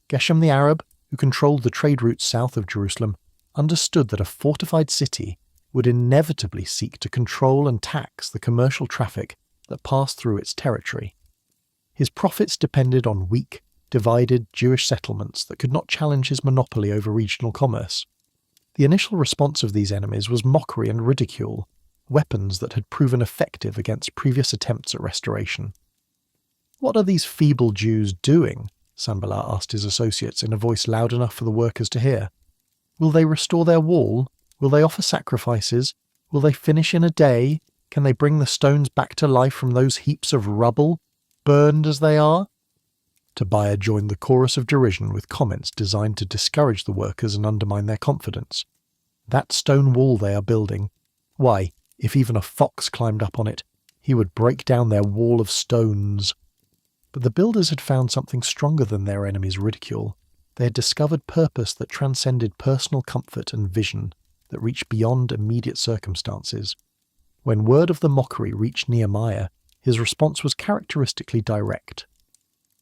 Geshem the Arab, who controlled the trade routes south of Jerusalem, understood that a fortified city would inevitably seek to control and tax the commercial traffic that passed through its territory. His profits depended on weak, divided Jewish settlements that could not challenge his monopoly over regional commerce. The initial response of these enemies was mockery and ridicule, weapons that had proven effective against previous attempts at restoration. "What are these feeble Jews doing?" Sanballat asked his associates in a voice loud enough for the workers to hear. "Will they restore their wall? Will they offer sacrifices? Will they finish in a day? Can they bring the stones back to life from those heaps of rubble, burned as they are?" Tobiah joined the chorus of derision with comments designed to discourage the workers and undermine their confidence. "That stone wall they are building, why, if even a fox climbed up on it, he would break down their wall of stones." But the builders had found something stronger than their enemies' ridicule. They had discovered purpose that transcended personal comfort and vision, that reached beyond immediate circumstances. When word of the mockery reached Nehemiah, his response was characteristically direct.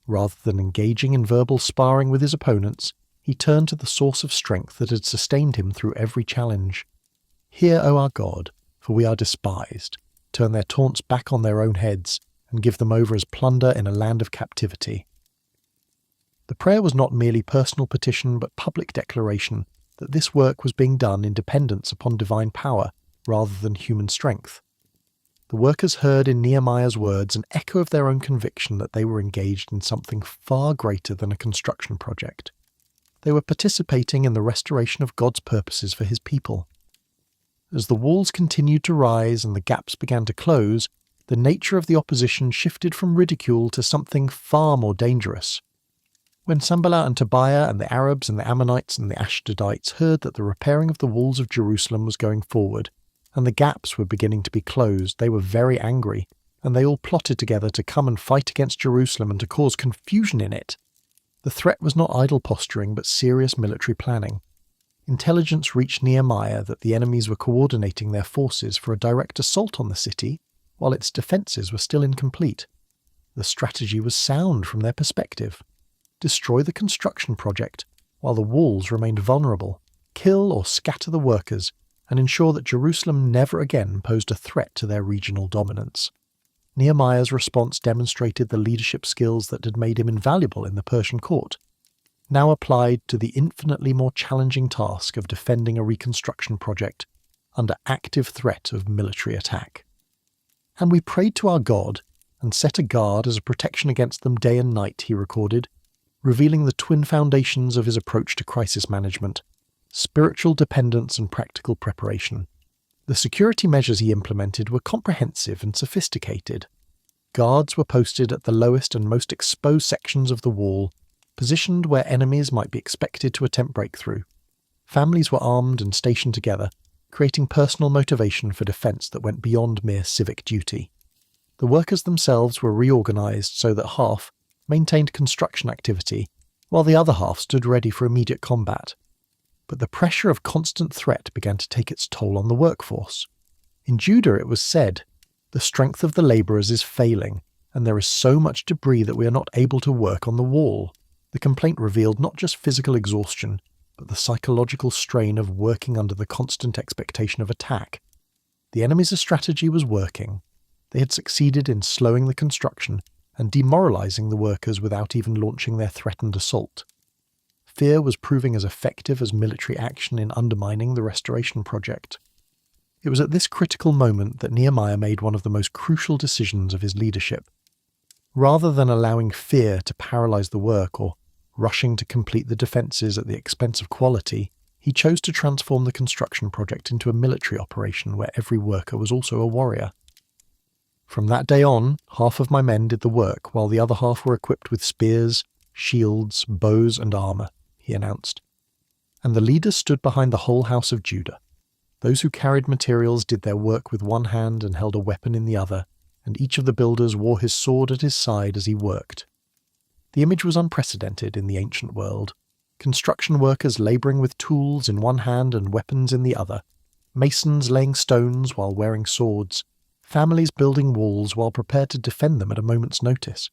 Rather than engaging in verbal sparring with his opponents, he turned to the source of strength that had sustained him through every challenge. "Hear, O our God, for we are despised. Turn their taunts back on their own heads, and give them over as plunder in a land of captivity." The prayer was not merely personal petition but public declaration that this work was being done in dependence upon divine power rather than human strength. The workers heard in Nehemiah's words an echo of their own conviction that they were engaged in something far greater than a construction project. They were participating in the restoration of God's purposes for his people. As the walls continued to rise and the gaps began to close, the nature of the opposition shifted from ridicule to something far more dangerous. When Sanballat and Tobiah and the Arabs and the Ammonites and the Ashdodites heard that the repairing of the walls of Jerusalem was going forward, and the gaps were beginning to be closed, they were very angry, and they all plotted together to come and fight against Jerusalem and to cause confusion in it. The threat was not idle posturing, but serious military planning. Intelligence reached Nehemiah that the enemies were coordinating their forces for a direct assault on the city, while its defences were still incomplete. The strategy was sound from their perspective. Destroy the construction project while the walls remained vulnerable, kill or scatter the workers, and ensure that Jerusalem never again posed a threat to their regional dominance. Nehemiah's response demonstrated the leadership skills that had made him invaluable in the Persian court, now applied to the infinitely more challenging task of defending a reconstruction project under active threat of military attack. "And we prayed to our God and set a guard as a protection against them day and night," he recorded, revealing the twin foundations of his approach to crisis management: spiritual dependence and practical preparation. The security measures he implemented were comprehensive and sophisticated. Guards were posted at the lowest and most exposed sections of the wall, positioned where enemies might be expected to attempt breakthrough. Families were armed and stationed together, creating personal motivation for defence that went beyond mere civic duty. The workers themselves were reorganised so that half maintained construction activity, while the other half stood ready for immediate combat. But the pressure of constant threat began to take its toll on the workforce. In Judah it was said, "The strength of the labourers is failing, and there is so much debris that we are not able to work on the wall." The complaint revealed not just physical exhaustion, but the psychological strain of working under the constant expectation of attack. The enemy's strategy was working. They had succeeded in slowing the construction and demoralising the workers without even launching their threatened assault. Fear was proving as effective as military action in undermining the restoration project. It was at this critical moment that Nehemiah made one of the most crucial decisions of his leadership. Rather than allowing fear to paralyse the work or rushing to complete the defences at the expense of quality, he chose to transform the construction project into a military operation where every worker was also a warrior. "From that day on, half of my men did the work, while the other half were equipped with spears, shields, bows, and armour," he announced. "And the leaders stood behind the whole house of Judah. Those who carried materials did their work with one hand and held a weapon in the other, and each of the builders wore his sword at his side as he worked." The image was unprecedented in the ancient world. Construction workers labouring with tools in one hand and weapons in the other, masons laying stones while wearing swords, families building walls while prepared to defend them at a moment's notice.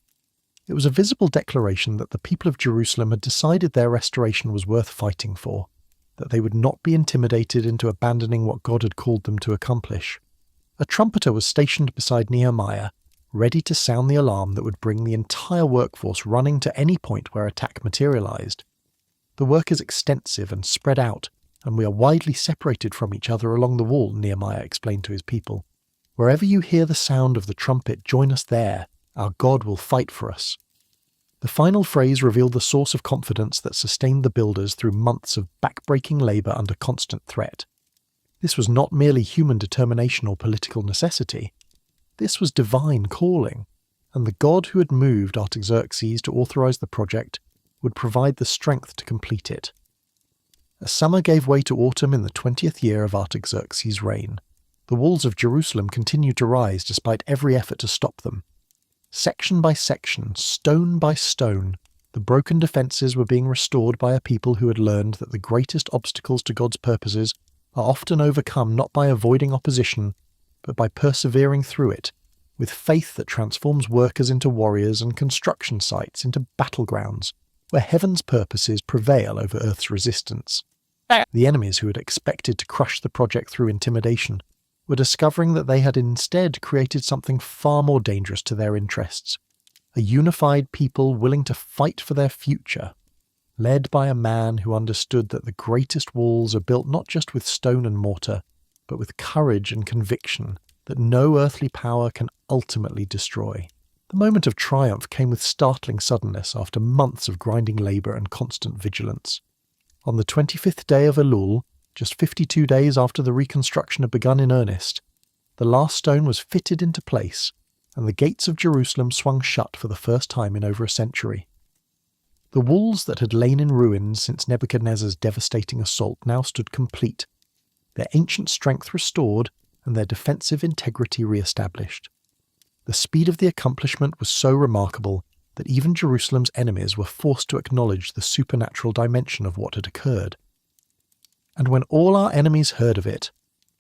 It was a visible declaration that the people of Jerusalem had decided their restoration was worth fighting for, that they would not be intimidated into abandoning what God had called them to accomplish. A trumpeter was stationed beside Nehemiah, ready to sound the alarm that would bring the entire workforce running to any point where attack materialized. "The work is extensive and spread out, and we are widely separated from each other along the wall," Nehemiah explained to his people. "Wherever you hear the sound of the trumpet, join us there. Our God will fight for us." The final phrase revealed the source of confidence that sustained the builders through months of back-breaking labour under constant threat. This was not merely human determination or political necessity. This was divine calling, and the God who had moved Artaxerxes to authorize the project would provide the strength to complete it. As summer gave way to autumn in the 20th year of Artaxerxes' reign, the walls of Jerusalem continued to rise despite every effort to stop them. Section by section, stone by stone, the broken defences were being restored by a people who had learned that the greatest obstacles to God's purposes are often overcome not by avoiding opposition, but by persevering through it, with faith that transforms workers into warriors and construction sites into battlegrounds, where heaven's purposes prevail over earth's resistance. The enemies who had expected to crush the project through intimidation were discovering that they had instead created something far more dangerous to their interests, a unified people willing to fight for their future, led by a man who understood that the greatest walls are built not just with stone and mortar, but with courage and conviction that no earthly power can ultimately destroy. The moment of triumph came with startling suddenness after months of grinding labour and constant vigilance. On the 25th day of Elul, just 52 days after the reconstruction had begun in earnest, the last stone was fitted into place, and the gates of Jerusalem swung shut for the first time in over a century. The walls that had lain in ruins since Nebuchadnezzar's devastating assault now stood complete, their ancient strength restored and their defensive integrity re-established. The speed of the accomplishment was so remarkable that even Jerusalem's enemies were forced to acknowledge the supernatural dimension of what had occurred. And when all our enemies heard of it,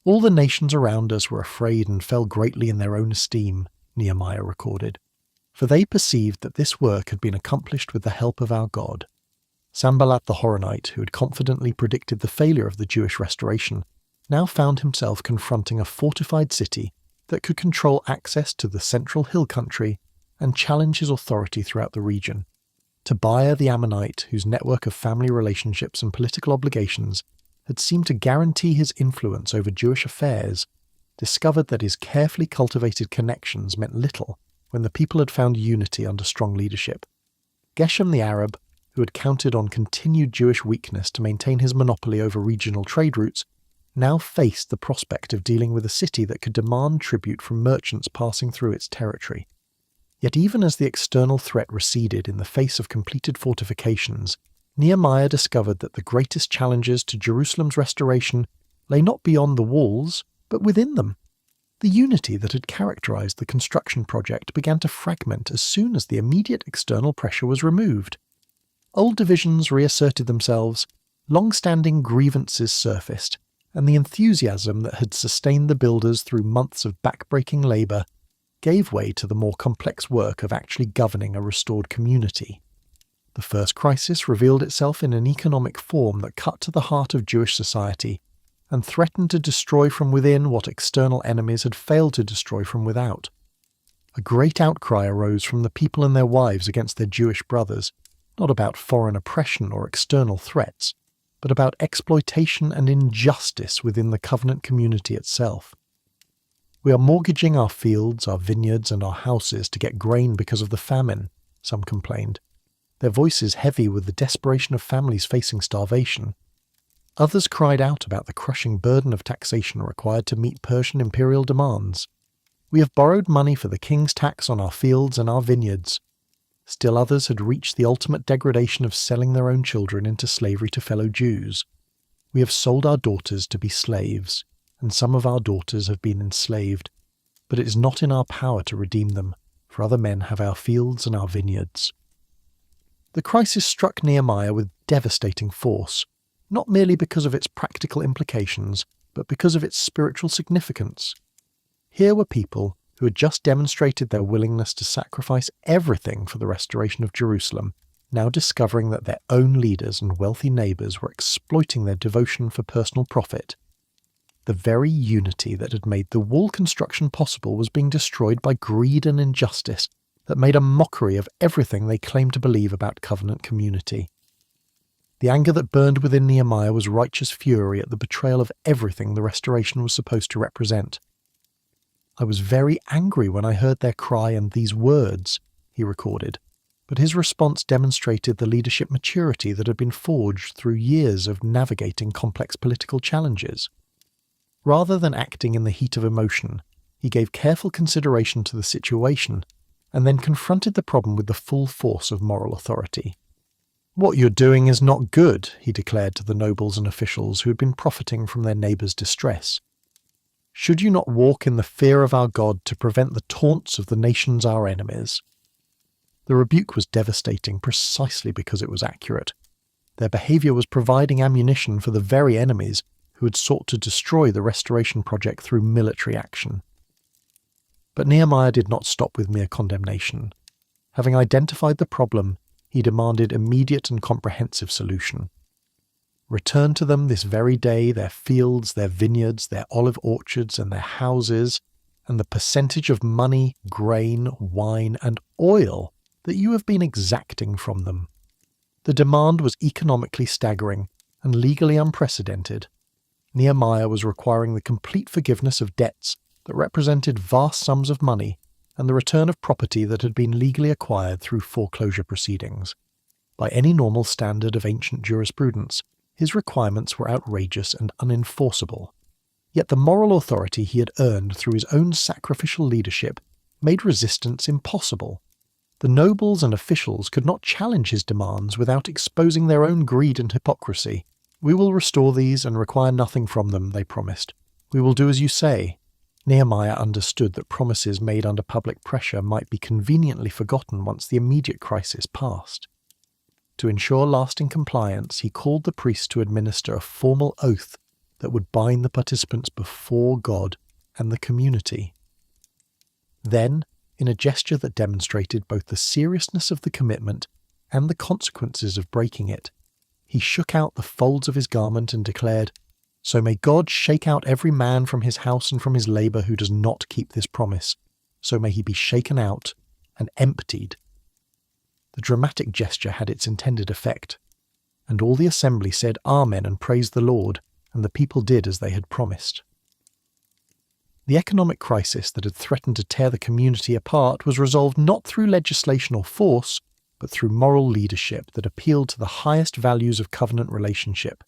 all the nations around us were afraid and fell greatly in their own esteem, Nehemiah recorded, for they perceived that this work had been accomplished with the help of our God. Sanballat the Horonite, who had confidently predicted the failure of the Jewish restoration, now found himself confronting a fortified city that could control access to the central hill country and challenge his authority throughout the region. Tobiah the Ammonite, whose network of family relationships and political obligations had seemed to guarantee his influence over Jewish affairs, discovered that his carefully cultivated connections meant little when the people had found unity under strong leadership. Geshem the Arab, who had counted on continued Jewish weakness to maintain his monopoly over regional trade routes, now faced the prospect of dealing with a city that could demand tribute from merchants passing through its territory. Yet even as the external threat receded in the face of completed fortifications, Nehemiah discovered that the greatest challenges to Jerusalem's restoration lay not beyond the walls, but within them. The unity that had characterized the construction project began to fragment as soon as the immediate external pressure was removed. Old divisions reasserted themselves, long-standing grievances surfaced, and the enthusiasm that had sustained the builders through months of back-breaking labour gave way to the more complex work of actually governing a restored community. The first crisis revealed itself in an economic form that cut to the heart of Jewish society and threatened to destroy from within what external enemies had failed to destroy from without. A great outcry arose from the people and their wives against their Jewish brothers, not about foreign oppression or external threats, but about exploitation and injustice within the covenant community itself. "We are mortgaging our fields, our vineyards, and our houses to get grain because of the famine," some complained, their voices heavy with the desperation of families facing starvation. Others cried out about the crushing burden of taxation required to meet Persian imperial demands. "We have borrowed money for the king's tax on our fields and our vineyards." Still others had reached the ultimate degradation of selling their own children into slavery to fellow Jews. "We have sold our daughters to be slaves, and some of our daughters have been enslaved, but it is not in our power to redeem them, for other men have our fields and our vineyards." The crisis struck Nehemiah with devastating force, not merely because of its practical implications, but because of its spiritual significance. Here were people who had just demonstrated their willingness to sacrifice everything for the restoration of Jerusalem, now discovering that their own leaders and wealthy neighbours were exploiting their devotion for personal profit. The very unity that had made the wall construction possible was being destroyed by greed and injustice that made a mockery of everything they claimed to believe about covenant community. The anger that burned within Nehemiah was righteous fury at the betrayal of everything the restoration was supposed to represent. "I was very angry when I heard their cry and these words," he recorded, but his response demonstrated the leadership maturity that had been forged through years of navigating complex political challenges. Rather than acting in the heat of emotion, he gave careful consideration to the situation and then confronted the problem with the full force of moral authority. "What you're doing is not good," he declared to the nobles and officials who had been profiting from their neighbours' distress. "Should you not walk in the fear of our God to prevent the taunts of the nations our enemies?" The rebuke was devastating precisely because it was accurate. Their behaviour was providing ammunition for the very enemies who had sought to destroy the restoration project through military action. But Nehemiah did not stop with mere condemnation. Having identified the problem, he demanded immediate and comprehensive solution. "Return to them this very day their fields, their vineyards, their olive orchards, and their houses, and the percentage of money, grain, wine, and oil that you have been exacting from them." The demand was economically staggering and legally unprecedented. Nehemiah was requiring the complete forgiveness of debts that represented vast sums of money and the return of property that had been legally acquired through foreclosure proceedings. By any normal standard of ancient jurisprudence, his requirements were outrageous and unenforceable. Yet the moral authority he had earned through his own sacrificial leadership made resistance impossible. The nobles and officials could not challenge his demands without exposing their own greed and hypocrisy. "We will restore these and require nothing from them," they promised. "We will do as you say." Nehemiah understood that promises made under public pressure might be conveniently forgotten once the immediate crisis passed. To ensure lasting compliance, he called the priests to administer a formal oath that would bind the participants before God and the community. Then, in a gesture that demonstrated both the seriousness of the commitment and the consequences of breaking it, he shook out the folds of his garment and declared, "So may God shake out every man from his house and from his labour who does not keep this promise. So may he be shaken out and emptied." The dramatic gesture had its intended effect, and all the assembly said Amen and praised the Lord, and the people did as they had promised. The economic crisis that had threatened to tear the community apart was resolved not through legislation or force, but through moral leadership that appealed to the highest values of covenant relationship.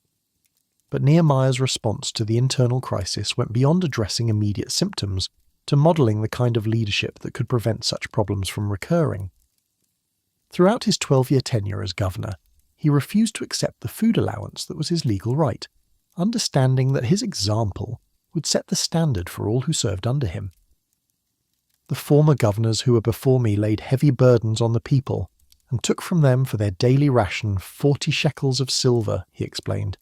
But Nehemiah's response to the internal crisis went beyond addressing immediate symptoms to modelling the kind of leadership that could prevent such problems from recurring. Throughout his 12-year tenure as governor, he refused to accept the food allowance that was his legal right, understanding that his example would set the standard for all who served under him. "The former governors who were before me laid heavy burdens on the people and took from them for their daily ration 40 shekels of silver," he explained.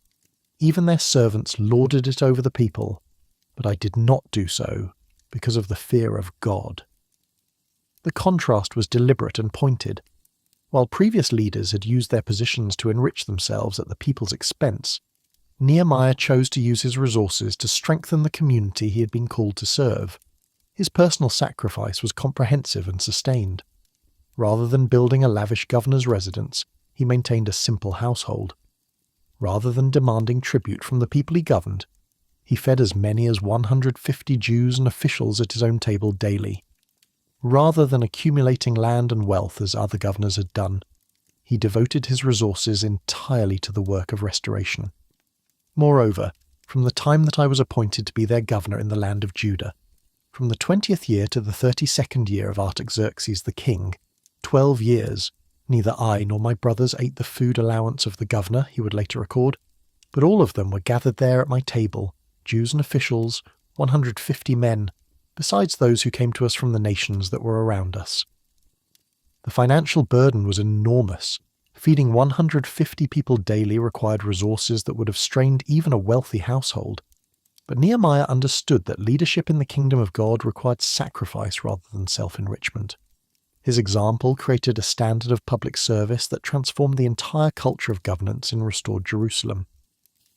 "Even their servants lorded it over the people, but I did not do so because of the fear of God." The contrast was deliberate and pointed. While previous leaders had used their positions to enrich themselves at the people's expense, Nehemiah chose to use his resources to strengthen the community he had been called to serve. His personal sacrifice was comprehensive and sustained. Rather than building a lavish governor's residence, he maintained a simple household. Rather than demanding tribute from the people he governed, he fed as many as 150 Jews and officials at his own table daily. Rather than accumulating land and wealth as other governors had done, he devoted his resources entirely to the work of restoration. Moreover, from the time that I was appointed to be their governor in the land of Judah, from the 20th year to the 32nd year of Artaxerxes the king, 12 years, neither I nor my brothers ate the food allowance of the governor, he would later record, but all of them were gathered there at my table, Jews and officials, 150 men, besides those who came to us from the nations that were around us. The financial burden was enormous. Feeding 150 people daily required resources that would have strained even a wealthy household. But Nehemiah understood that leadership in the kingdom of God required sacrifice rather than self-enrichment. His example created a standard of public service that transformed the entire culture of governance in restored Jerusalem.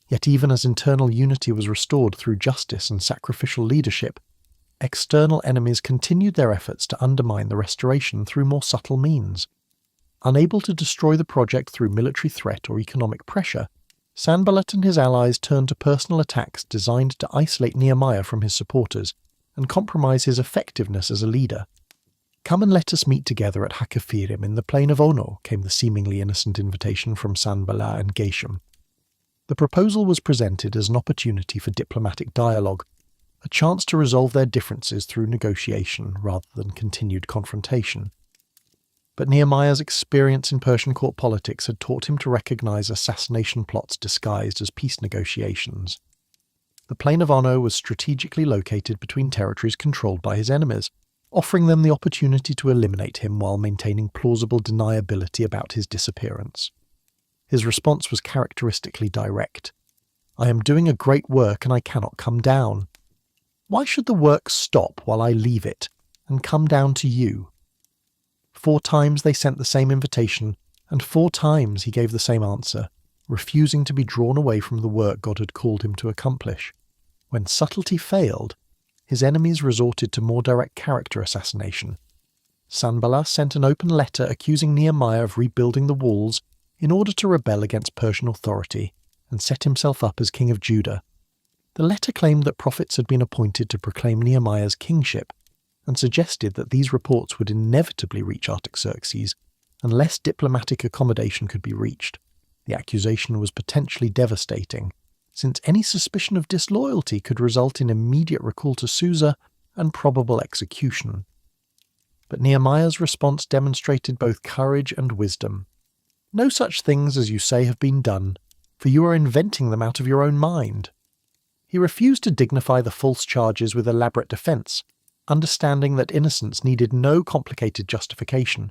Yet even as internal unity was restored through justice and sacrificial leadership, external enemies continued their efforts to undermine the restoration through more subtle means. Unable to destroy the project through military threat or economic pressure, Sanballat and his allies turned to personal attacks designed to isolate Nehemiah from his supporters and compromise his effectiveness as a leader. "Come and let us meet together at Hakephirim in the plain of Ono," came the seemingly innocent invitation from Sanballat and Geshem. The proposal was presented as an opportunity for diplomatic dialogue, a chance to resolve their differences through negotiation rather than continued confrontation. But Nehemiah's experience in Persian court politics had taught him to recognize assassination plots disguised as peace negotiations. The plain of Ono was strategically located between territories controlled by his enemies, offering them the opportunity to eliminate him while maintaining plausible deniability about his disappearance. His response was characteristically direct. "I am doing a great work and I cannot come down. Why should the work stop while I leave it and come down to you?" 4 times they sent the same invitation, and 4 times he gave the same answer, refusing to be drawn away from the work God had called him to accomplish. When subtlety failed, his enemies resorted to more direct character assassination. Sanballat sent an open letter accusing Nehemiah of rebuilding the walls in order to rebel against Persian authority and set himself up as king of Judah. The letter claimed that prophets had been appointed to proclaim Nehemiah's kingship, and suggested that these reports would inevitably reach Artaxerxes unless diplomatic accommodation could be reached. The accusation was potentially devastating, since any suspicion of disloyalty could result in immediate recall to Susa and probable execution. But Nehemiah's response demonstrated both courage and wisdom. "No such things as you say have been done, for you are inventing them out of your own mind." He refused to dignify the false charges with elaborate defense, understanding that innocence needed no complicated justification.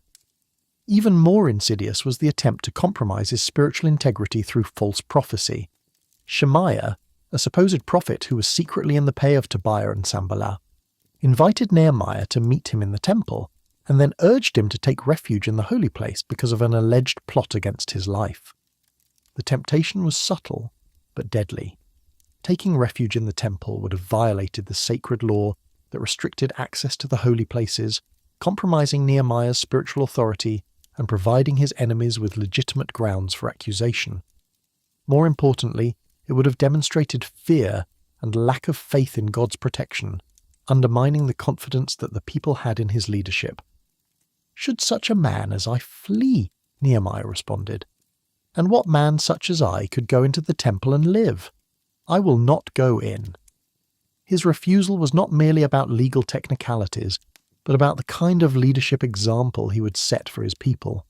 Even more insidious was the attempt to compromise his spiritual integrity through false prophecy. Shemaiah, a supposed prophet who was secretly in the pay of Tobiah and Sanballat, invited Nehemiah to meet him in the temple, and then urged him to take refuge in the holy place because of an alleged plot against his life. The temptation was subtle, but deadly. Taking refuge in the temple would have violated the sacred law that restricted access to the holy places, compromising Nehemiah's spiritual authority and providing his enemies with legitimate grounds for accusation. More importantly, it would have demonstrated fear and lack of faith in God's protection, undermining the confidence that the people had in his leadership. "Should such a man as I flee?" Nehemiah responded. "And what man such as I could go into the temple and live? I will not go in." His refusal was not merely about legal technicalities, but about the kind of leadership example he would set for his people.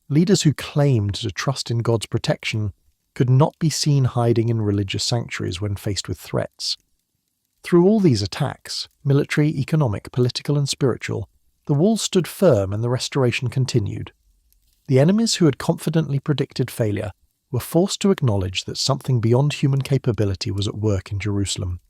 Leaders who claimed to trust in God's protection could not be seen hiding in religious sanctuaries when faced with threats. Through all these attacks, military, economic, political, and spiritual, the walls stood firm and the restoration continued. The enemies who had confidently predicted failure were forced to acknowledge that something beyond human capability was at work in Jerusalem.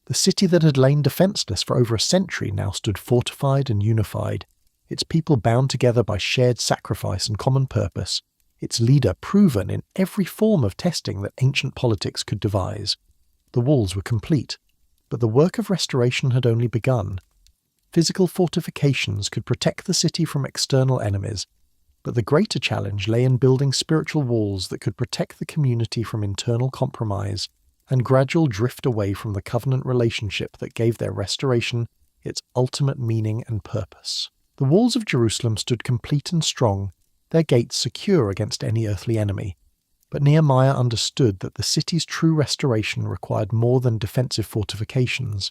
The city that had lain defenseless for over a century now stood fortified and unified, its people bound together by shared sacrifice and common purpose, its leader proven in every form of testing that ancient politics could devise. The walls were complete, but the work of restoration had only begun. Physical fortifications could protect the city from external enemies, but the greater challenge lay in building spiritual walls that could protect the community from internal compromise and gradual drift away from the covenant relationship that gave their restoration its ultimate meaning and purpose. The walls of Jerusalem stood complete and strong, their gates secure against any earthly enemy. But Nehemiah understood that the city's true restoration required more than defensive fortifications.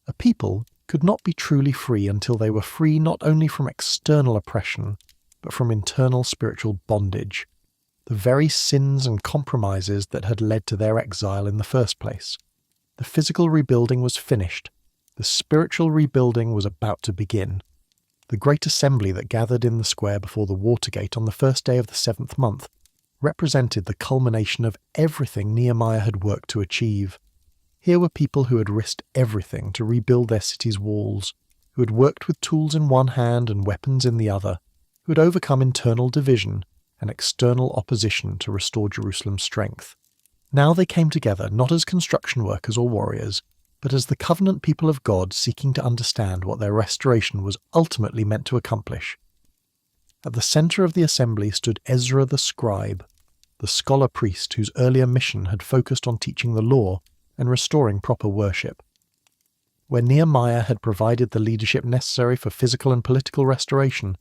A people could not be truly free until they were free not only from external oppression, but from internal spiritual bondage, the very sins and compromises that had led to their exile in the first place. The physical rebuilding was finished. The spiritual rebuilding was about to begin. The great assembly that gathered in the square before the Watergate on the first day of the 7th month represented the culmination of everything Nehemiah had worked to achieve. Here were people who had risked everything to rebuild their city's walls, who had worked with tools in one hand and weapons in the other, who had overcome internal division and external opposition to restore Jerusalem's strength. Now they came together not as construction workers or warriors, but as the covenant people of God seeking to understand what their restoration was ultimately meant to accomplish. At the center of the assembly stood Ezra the scribe, the scholar priest whose earlier mission had focused on teaching the law and restoring proper worship. Where Nehemiah had provided the leadership necessary for physical and political restoration,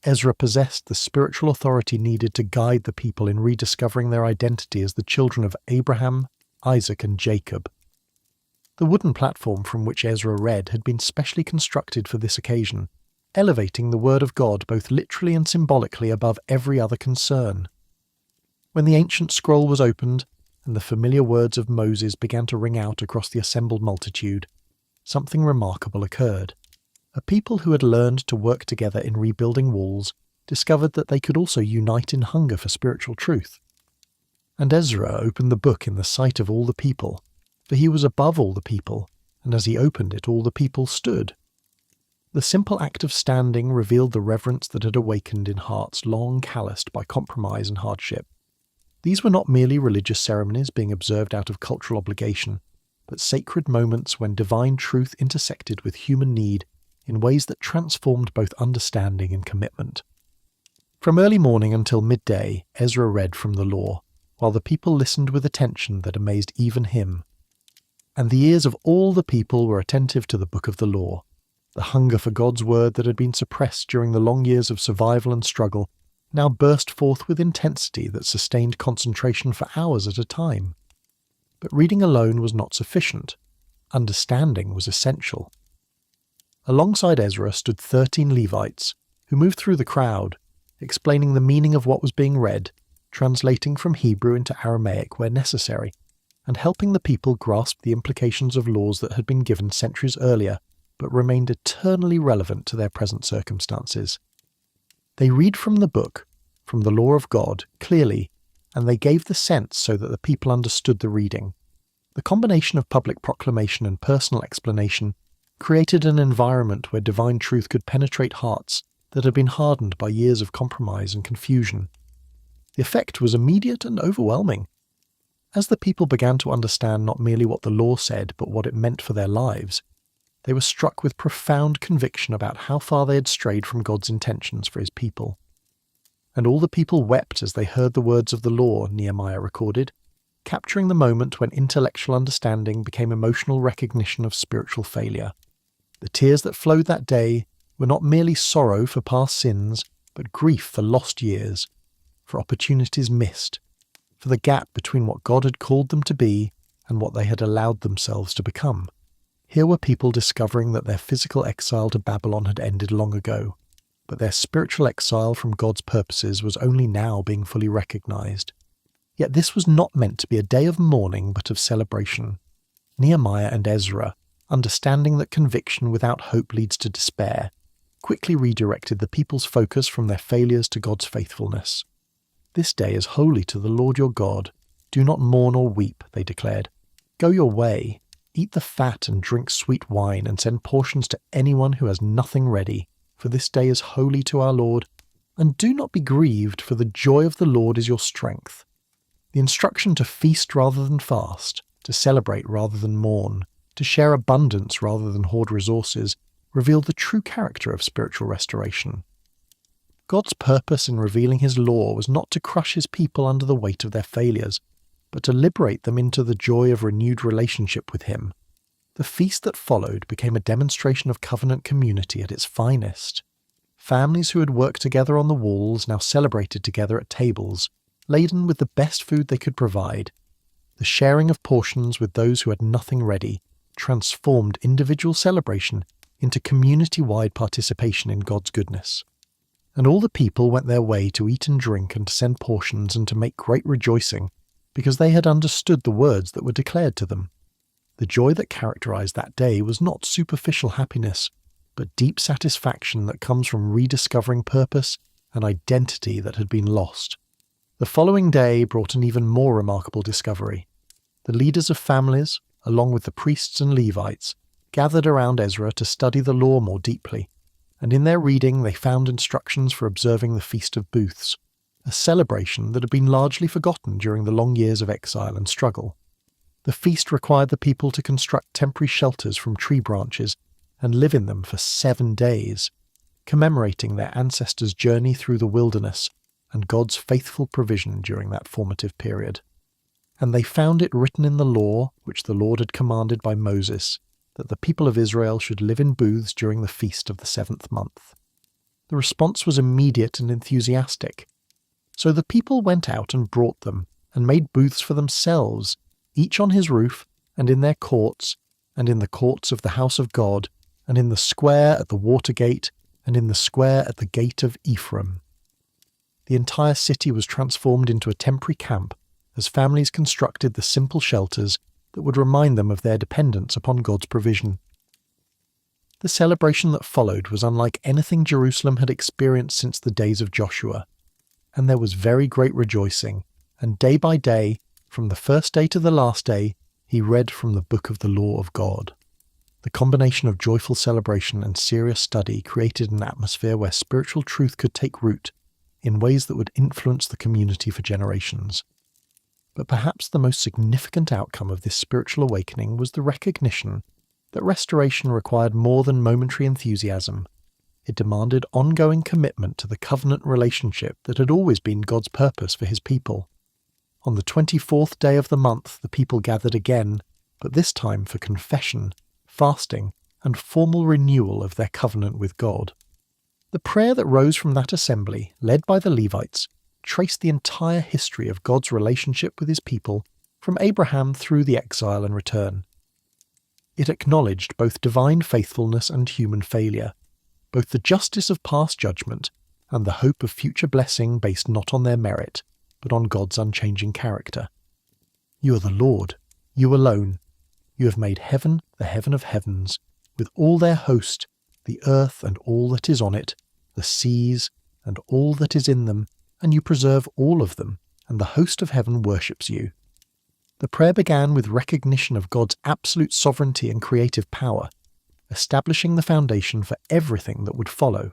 Ezra possessed the spiritual authority needed to guide the people in rediscovering their identity as the children of Abraham, Isaac, and Jacob. The wooden platform from which Ezra read had been specially constructed for this occasion, elevating the word of God both literally and symbolically above every other concern. When the ancient scroll was opened, and the familiar words of Moses began to ring out across the assembled multitude, something remarkable occurred. A people who had learned to work together in rebuilding walls discovered that they could also unite in hunger for spiritual truth. And Ezra opened the book in the sight of all the people, for he was above all the people, and as he opened it all the people stood. The simple act of standing revealed the reverence that had awakened in hearts long calloused by compromise and hardship. These were not merely religious ceremonies being observed out of cultural obligation, but sacred moments when divine truth intersected with human need in ways that transformed both understanding and commitment. From early morning until midday, Ezra read from the law, while the people listened with attention that amazed even him. And the ears of all the people were attentive to the book of the law. The hunger for God's word that had been suppressed during the long years of survival and struggle now burst forth with intensity that sustained concentration for hours at a time. But reading alone was not sufficient. Understanding was essential. Alongside Ezra stood 13 Levites, who moved through the crowd, explaining the meaning of what was being read, translating from Hebrew into Aramaic where necessary, and helping the people grasp the implications of laws that had been given centuries earlier, but remained eternally relevant to their present circumstances. They read from the book, from the law of God, clearly, and they gave the sense so that the people understood the reading. The combination of public proclamation and personal explanation created an environment where divine truth could penetrate hearts that had been hardened by years of compromise and confusion. The effect was immediate and overwhelming. As the people began to understand not merely what the law said, but what it meant for their lives, they were struck with profound conviction about how far they had strayed from God's intentions for his people. And all the people wept as they heard the words of the law, Nehemiah recorded, capturing the moment when intellectual understanding became emotional recognition of spiritual failure. The tears that flowed that day were not merely sorrow for past sins, but grief for lost years, for opportunities missed, for the gap between what God had called them to be and what they had allowed themselves to become. Here were people discovering that their physical exile to Babylon had ended long ago, but their spiritual exile from God's purposes was only now being fully recognized. Yet this was not meant to be a day of mourning but of celebration. Nehemiah and Ezra, understanding that conviction without hope leads to despair, quickly redirected the people's focus from their failures to God's faithfulness. "This day is holy to the Lord your God. Do not mourn or weep," they declared. "Go your way. Eat the fat and drink sweet wine, and send portions to anyone who has nothing ready, for this day is holy to our Lord. And do not be grieved, for the joy of the Lord is your strength." The instruction to feast rather than fast, to celebrate rather than mourn, to share abundance rather than hoard resources, revealed the true character of spiritual restoration. God's purpose in revealing his law was not to crush his people under the weight of their failures, but to liberate them into the joy of renewed relationship with him. The feast that followed became a demonstration of covenant community at its finest. Families who had worked together on the walls now celebrated together at tables, laden with the best food they could provide. The sharing of portions with those who had nothing ready transformed individual celebration into community-wide participation in God's goodness. And all the people went their way to eat and drink and to send portions and to make great rejoicing, because they had understood the words that were declared to them. The joy that characterized that day was not superficial happiness, but deep satisfaction that comes from rediscovering purpose and identity that had been lost. The following day brought an even more remarkable discovery. The leaders of families, along with the priests and Levites, gathered around Ezra to study the law more deeply, and in their reading they found instructions for observing the Feast of Booths, a celebration that had been largely forgotten during the long years of exile and struggle. The feast required the people to construct temporary shelters from tree branches and live in them for 7 days, commemorating their ancestors' journey through the wilderness and God's faithful provision during that formative period. And they found it written in the law, which the Lord had commanded by Moses, that the people of Israel should live in booths during the feast of the 7th month. The response was immediate and enthusiastic. So the people went out and brought them, and made booths for themselves, each on his roof, and in their courts, and in the courts of the house of God, and in the square at the water gate, and in the square at the gate of Ephraim. The entire city was transformed into a temporary camp as families constructed the simple shelters that would remind them of their dependence upon God's provision. The celebration that followed was unlike anything Jerusalem had experienced since the days of Joshua, and there was very great rejoicing, and day by day, from the first day to the last day, he read from the book of the law of God. The combination of joyful celebration and serious study created an atmosphere where spiritual truth could take root in ways that would influence the community for generations. But perhaps the most significant outcome of this spiritual awakening was the recognition that restoration required more than momentary enthusiasm. It demanded ongoing commitment to the covenant relationship that had always been God's purpose for his people. On the 24th day of the month, the people gathered again, but this time for confession, fasting, and formal renewal of their covenant with God. The prayer that rose from that assembly, led by the Levites, traced the entire history of God's relationship with his people from Abraham through the exile and return. It acknowledged both divine faithfulness and human failure, both the justice of past judgment and the hope of future blessing based not on their merit, but on God's unchanging character. You are the Lord, you alone. You have made heaven, the heaven of heavens, with all their host, the earth and all that is on it, the seas and all that is in them, and you preserve all of them, and the host of heaven worships you. The prayer began with recognition of God's absolute sovereignty and creative power, establishing the foundation for everything that would follow.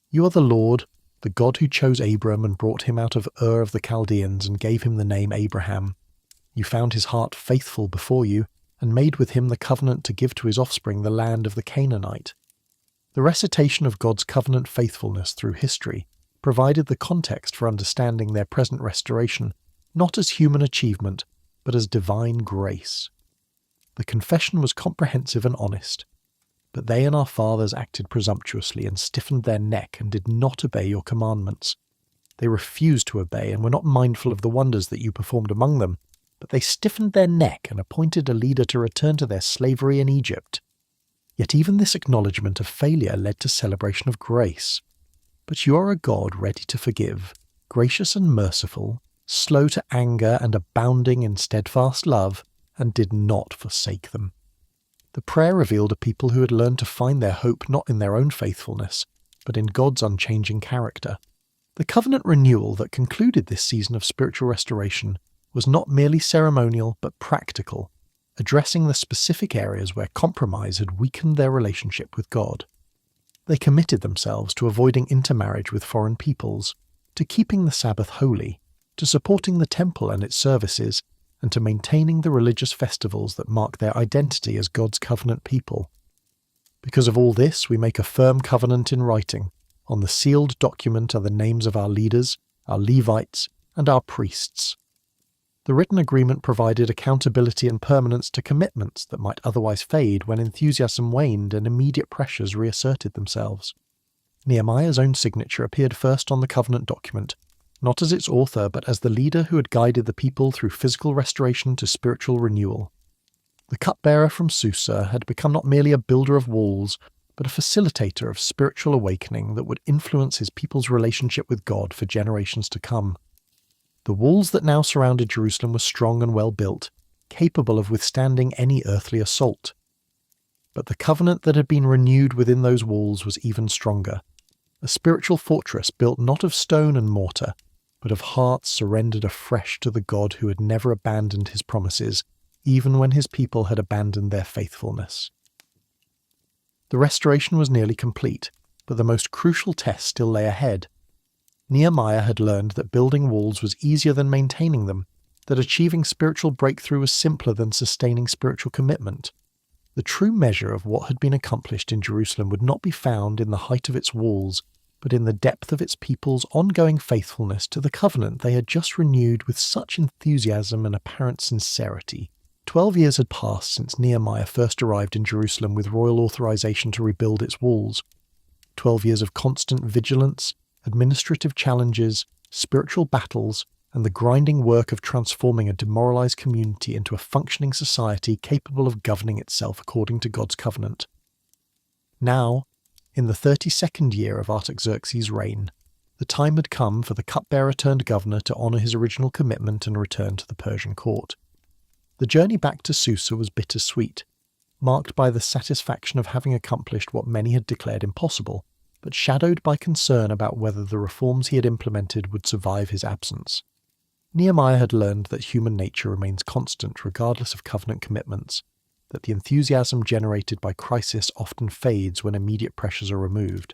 You are the Lord, the God who chose Abram and brought him out of Ur of the Chaldeans and gave him the name Abraham. You found his heart faithful before you, and made with him the covenant to give to his offspring the land of the Canaanite. The recitation of God's covenant faithfulness through history provided the context for understanding their present restoration, not as human achievement, but as divine grace. The confession was comprehensive and honest. But they and our fathers acted presumptuously and stiffened their neck and did not obey your commandments. They refused to obey and were not mindful of the wonders that you performed among them, but they stiffened their neck and appointed a leader to return to their slavery in Egypt. Yet even this acknowledgement of failure led to celebration of grace. But you are a God ready to forgive, gracious and merciful, slow to anger and abounding in steadfast love, and did not forsake them. The prayer revealed a people who had learned to find their hope not in their own faithfulness, but in God's unchanging character. The covenant renewal that concluded this season of spiritual restoration was not merely ceremonial but practical, addressing the specific areas where compromise had weakened their relationship with God. They committed themselves to avoiding intermarriage with foreign peoples, to keeping the Sabbath holy, to supporting the temple and its services, and to maintaining the religious festivals that mark their identity as God's covenant people. Because of all this, we make a firm covenant in writing. On the sealed document are the names of our leaders, our Levites, and our priests. The written agreement provided accountability and permanence to commitments that might otherwise fade when enthusiasm waned and immediate pressures reasserted themselves. Nehemiah's own signature appeared first on the covenant document, not as its author but as the leader who had guided the people through physical restoration to spiritual renewal. The cupbearer from Susa had become not merely a builder of walls, but a facilitator of spiritual awakening that would influence his people's relationship with God for generations to come. The walls that now surrounded Jerusalem were strong and well built, capable of withstanding any earthly assault. But the covenant that had been renewed within those walls was even stronger, a spiritual fortress built not of stone and mortar, but of hearts surrendered afresh to the God who had never abandoned his promises, even when his people had abandoned their faithfulness. The restoration was nearly complete, but the most crucial test still lay ahead. Nehemiah had learned that building walls was easier than maintaining them, that achieving spiritual breakthrough was simpler than sustaining spiritual commitment. The true measure of what had been accomplished in Jerusalem would not be found in the height of its walls, but in the depth of its people's ongoing faithfulness to the covenant they had just renewed with such enthusiasm and apparent sincerity. 12 years had passed since Nehemiah first arrived in Jerusalem with royal authorization to rebuild its walls. 12 years of constant vigilance, administrative challenges, spiritual battles, and the grinding work of transforming a demoralized community into a functioning society capable of governing itself according to God's covenant. Now, in the 32nd year of Artaxerxes' reign, the time had come for the cupbearer turned governor to honour his original commitment and return to the Persian court. The journey back to Susa was bittersweet, marked by the satisfaction of having accomplished what many had declared impossible, but shadowed by concern about whether the reforms he had implemented would survive his absence. Nehemiah had learned that human nature remains constant regardless of covenant commitments, that the enthusiasm generated by crisis often fades when immediate pressures are removed,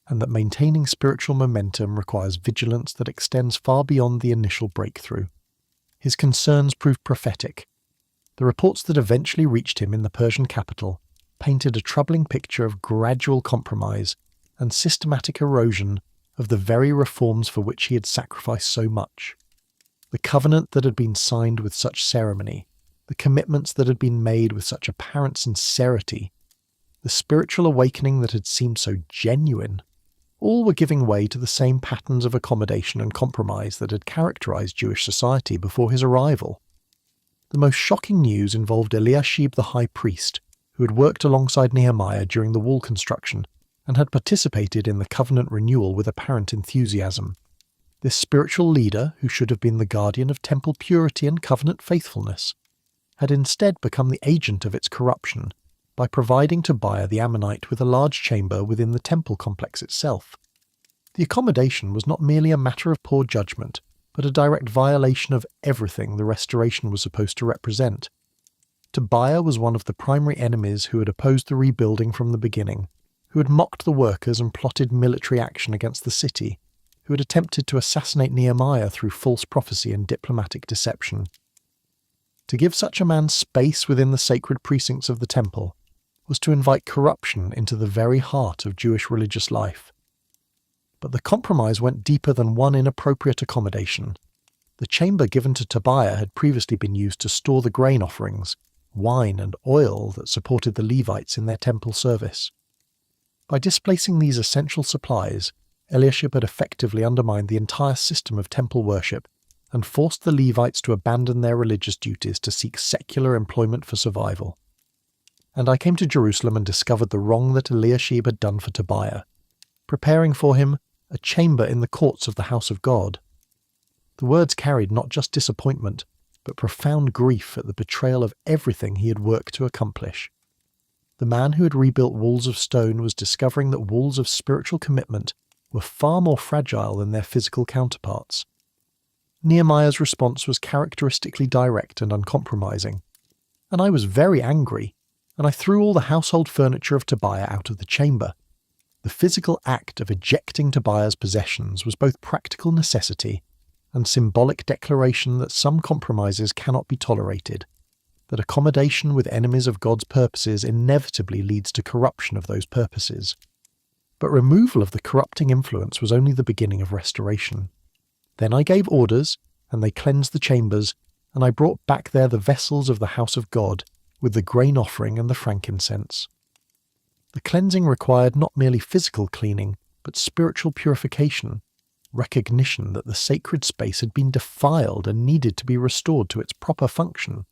and that maintaining spiritual momentum requires vigilance that extends far beyond the initial breakthrough. His concerns proved prophetic. The reports that eventually reached him in the Persian capital painted a troubling picture of gradual compromise and systematic erosion of the very reforms for which he had sacrificed so much. The covenant that had been signed with such ceremony, the commitments that had been made with such apparent sincerity, the spiritual awakening that had seemed so genuine, all were giving way to the same patterns of accommodation and compromise that had characterized Jewish society before his arrival. The most shocking news involved Eliashib the high priest, who had worked alongside Nehemiah during the wall construction and had participated in the covenant renewal with apparent enthusiasm. This spiritual leader, who should have been the guardian of temple purity and covenant faithfulness, had instead become the agent of its corruption by providing Tobiah the Ammonite with a large chamber within the temple complex itself. The accommodation was not merely a matter of poor judgment, but a direct violation of everything the restoration was supposed to represent. Tobiah was one of the primary enemies who had opposed the rebuilding from the beginning, who had mocked the workers and plotted military action against the city, who had attempted to assassinate Nehemiah through false prophecy and diplomatic deception. To give such a man space within the sacred precincts of the temple was to invite corruption into the very heart of Jewish religious life. But the compromise went deeper than one inappropriate accommodation. The chamber given to Tobiah had previously been used to store the grain offerings, wine and oil that supported the Levites in their temple service. By displacing these essential supplies, Eliashib had effectively undermined the entire system of temple worship and forced the Levites to abandon their religious duties to seek secular employment for survival. And I came to Jerusalem and discovered the wrong that Eliashib had done for Tobiah, preparing for him a chamber in the courts of the house of God. The words carried not just disappointment, but profound grief at the betrayal of everything he had worked to accomplish. The man who had rebuilt walls of stone was discovering that walls of spiritual commitment were far more fragile than their physical counterparts. Nehemiah's response was characteristically direct and uncompromising, and I was very angry, and I threw all the household furniture of Tobiah out of the chamber. The physical act of ejecting Tobiah's possessions was both practical necessity and symbolic declaration that some compromises cannot be tolerated, that accommodation with enemies of God's purposes inevitably leads to corruption of those purposes. But removal of the corrupting influence was only the beginning of restoration. Then I gave orders, and they cleansed the chambers, and I brought back there the vessels of the house of God, with the grain offering and the frankincense. The cleansing required not merely physical cleaning, but spiritual purification, recognition that the sacred space had been defiled and needed to be restored to its proper function.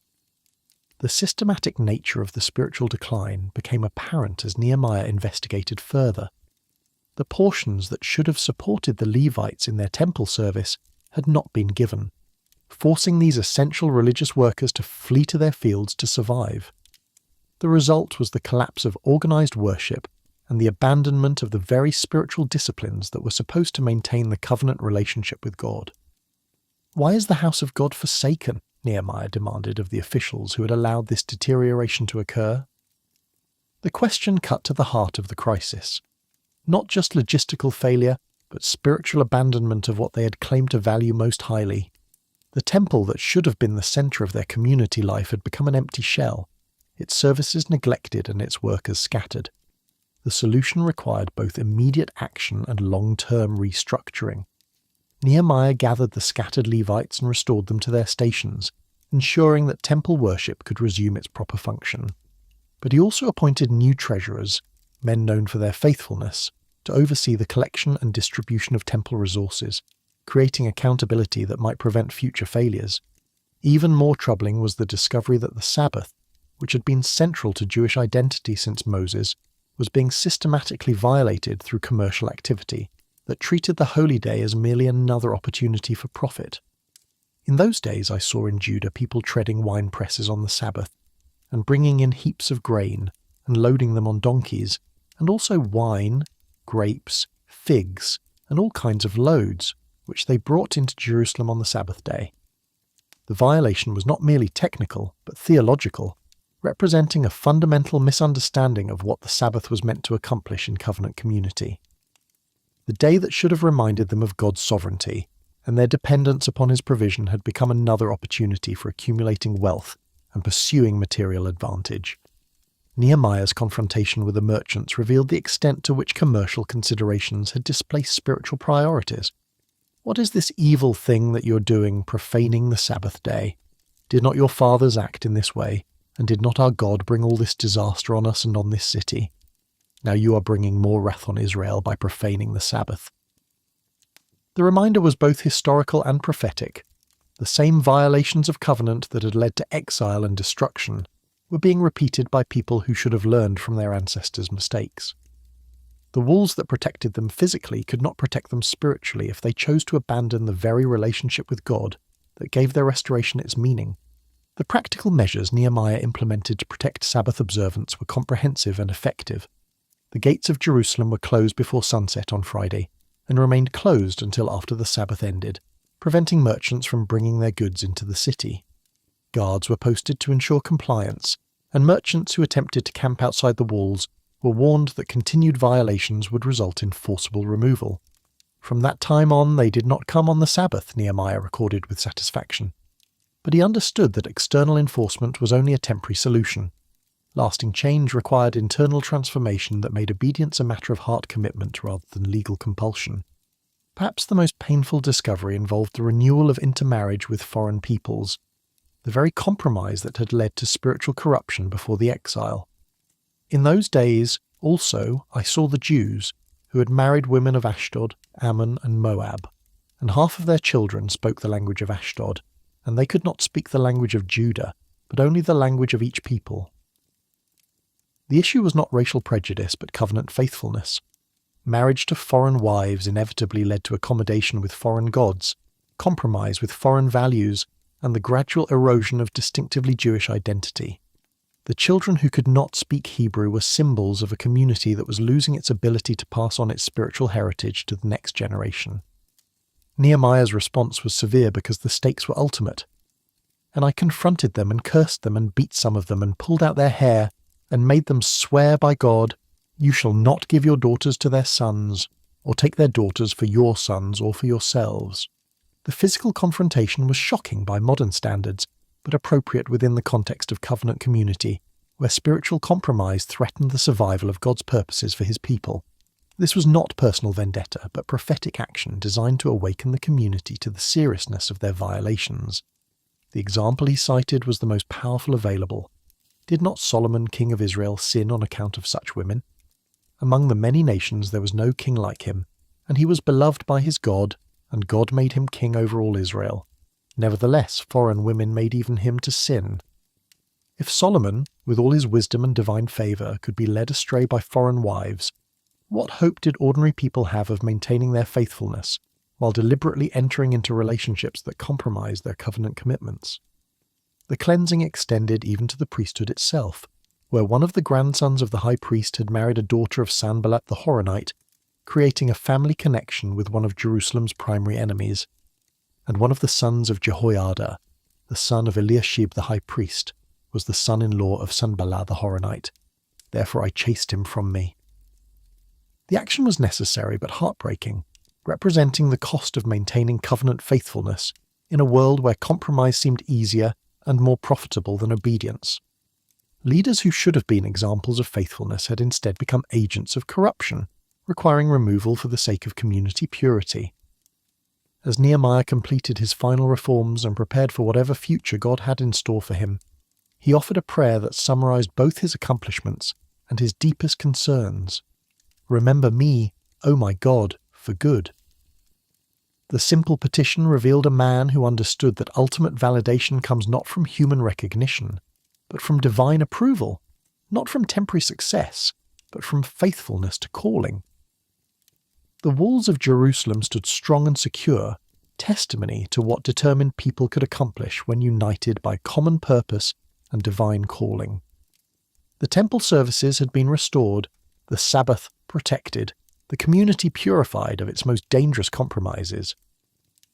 The systematic nature of the spiritual decline became apparent as Nehemiah investigated further. The portions that should have supported the Levites in their temple service had not been given, forcing these essential religious workers to flee to their fields to survive. The result was the collapse of organized worship and the abandonment of the very spiritual disciplines that were supposed to maintain the covenant relationship with God. "Why is the house of God forsaken?" Nehemiah demanded of the officials who had allowed this deterioration to occur. The question cut to the heart of the crisis. Not just logistical failure, but spiritual abandonment of what they had claimed to value most highly. The temple that should have been the center of their community life had become an empty shell, its services neglected and its workers scattered. The solution required both immediate action and long-term restructuring. Nehemiah gathered the scattered Levites and restored them to their stations, ensuring that temple worship could resume its proper function. But he also appointed new treasurers, men known for their faithfulness, to oversee the collection and distribution of temple resources, creating accountability that might prevent future failures. Even more troubling was the discovery that the Sabbath, which had been central to Jewish identity since Moses, was being systematically violated through commercial activity that treated the holy day as merely another opportunity for profit. In those days I saw in Judah people treading wine presses on the Sabbath, and bringing in heaps of grain, and loading them on donkeys, and also wine, grapes, figs, and all kinds of loads, which they brought into Jerusalem on the Sabbath day. The violation was not merely technical, but theological, representing a fundamental misunderstanding of what the Sabbath was meant to accomplish in covenant community. The day that should have reminded them of God's sovereignty and their dependence upon his provision had become another opportunity for accumulating wealth and pursuing material advantage. Nehemiah's confrontation with the merchants revealed the extent to which commercial considerations had displaced spiritual priorities. "What is this evil thing that you're doing, profaning the Sabbath day?" Did not your fathers act in this way, and did not our God bring all this disaster on us and on this city? Now you are bringing more wrath on Israel by profaning the Sabbath." The reminder was both historical and prophetic. The same violations of covenant that had led to exile and destruction were being repeated by people who should have learned from their ancestors' mistakes. The walls that protected them physically could not protect them spiritually if they chose to abandon the very relationship with God that gave their restoration its meaning. The practical measures Nehemiah implemented to protect Sabbath observance were comprehensive and effective. The gates of Jerusalem were closed before sunset on Friday, and remained closed until after the Sabbath ended, preventing merchants from bringing their goods into the city. Guards were posted to ensure compliance, and merchants who attempted to camp outside the walls were warned that continued violations would result in forcible removal. From that time on, they did not come on the Sabbath, Nehemiah recorded with satisfaction. But he understood that external enforcement was only a temporary solution. Lasting change required internal transformation that made obedience a matter of heart commitment rather than legal compulsion. Perhaps the most painful discovery involved the renewal of intermarriage with foreign peoples, the very compromise that had led to spiritual corruption before the exile. In those days, also, I saw the Jews, who had married women of Ashdod, Ammon, and Moab, and half of their children spoke the language of Ashdod, and they could not speak the language of Judah, but only the language of each people. The issue was not racial prejudice, but covenant faithfulness. Marriage to foreign wives inevitably led to accommodation with foreign gods, compromise with foreign values, and the gradual erosion of distinctively Jewish identity. The children who could not speak Hebrew were symbols of a community that was losing its ability to pass on its spiritual heritage to the next generation. Nehemiah's response was severe because the stakes were ultimate. "And I confronted them and cursed them and beat some of them and pulled out their hair and made them swear by God, 'You shall not give your daughters to their sons, or take their daughters for your sons or for yourselves.'" The physical confrontation was shocking by modern standards, but appropriate within the context of covenant community, where spiritual compromise threatened the survival of God's purposes for his people. This was not personal vendetta, but prophetic action designed to awaken the community to the seriousness of their violations. The example he cited was the most powerful available. Did not Solomon, king of Israel, sin on account of such women? Among the many nations there was no king like him, and he was beloved by his God, and God made him king over all Israel. Nevertheless, foreign women made even him to sin. If Solomon, with all his wisdom and divine favour, could be led astray by foreign wives, what hope did ordinary people have of maintaining their faithfulness, while deliberately entering into relationships that compromised their covenant commitments? The cleansing extended even to the priesthood itself, where one of the grandsons of the high priest had married a daughter of Sanballat the Horonite, creating a family connection with one of Jerusalem's primary enemies, and one of the sons of Jehoiada, the son of Eliashib the high priest, was the son-in-law of Sanballat the Horonite. Therefore I chased him from me. The action was necessary but heartbreaking, representing the cost of maintaining covenant faithfulness in a world where compromise seemed easier and more profitable than obedience. Leaders who should have been examples of faithfulness had instead become agents of corruption, requiring removal for the sake of community purity. As Nehemiah completed his final reforms and prepared for whatever future God had in store for him, he offered a prayer that summarized both his accomplishments and his deepest concerns. "Remember me, O my God, for good." The simple petition revealed a man who understood that ultimate validation comes not from human recognition, but from divine approval, not from temporary success, but from faithfulness to calling. The walls of Jerusalem stood strong and secure, testimony to what determined people could accomplish when united by common purpose and divine calling. The temple services had been restored, the Sabbath protected, the community purified of its most dangerous compromises.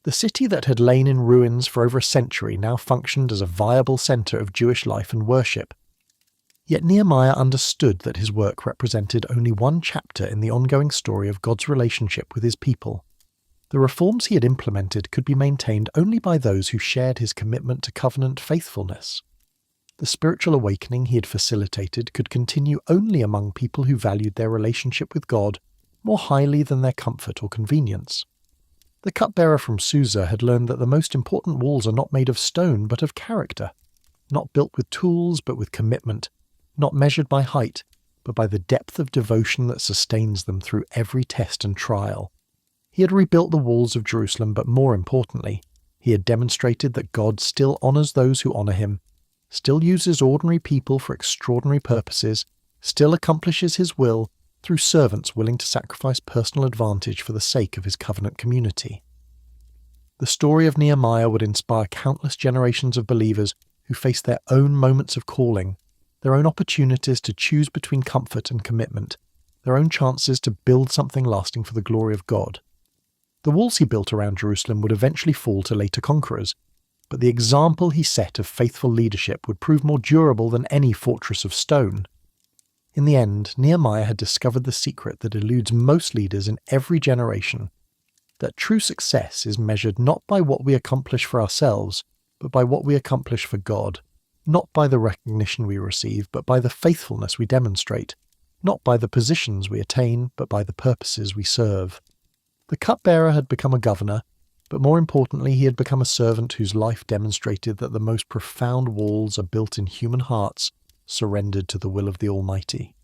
The city that had lain in ruins for over a century now functioned as a viable centre of Jewish life and worship. Yet Nehemiah understood that his work represented only one chapter in the ongoing story of God's relationship with his people. The reforms he had implemented could be maintained only by those who shared his commitment to covenant faithfulness. The spiritual awakening he had facilitated could continue only among people who valued their relationship with God more highly than their comfort or convenience. The cupbearer from Susa had learned that the most important walls are not made of stone but of character, not built with tools but with commitment, not measured by height but by the depth of devotion that sustains them through every test and trial. He had rebuilt the walls of Jerusalem, but more importantly, he had demonstrated that God still honours those who honour him, still uses ordinary people for extraordinary purposes, still accomplishes his will through servants willing to sacrifice personal advantage for the sake of his covenant community. The story of Nehemiah would inspire countless generations of believers who face their own moments of calling, their own opportunities to choose between comfort and commitment, their own chances to build something lasting for the glory of God. The walls he built around Jerusalem would eventually fall to later conquerors, but the example he set of faithful leadership would prove more durable than any fortress of stone. In the end, Nehemiah had discovered the secret that eludes most leaders in every generation, that true success is measured not by what we accomplish for ourselves, but by what we accomplish for God, not by the recognition we receive, but by the faithfulness we demonstrate, not by the positions we attain, but by the purposes we serve. The cupbearer had become a governor, but more importantly he had become a servant whose life demonstrated that the most profound walls are built in human hearts surrendered to the will of the Almighty.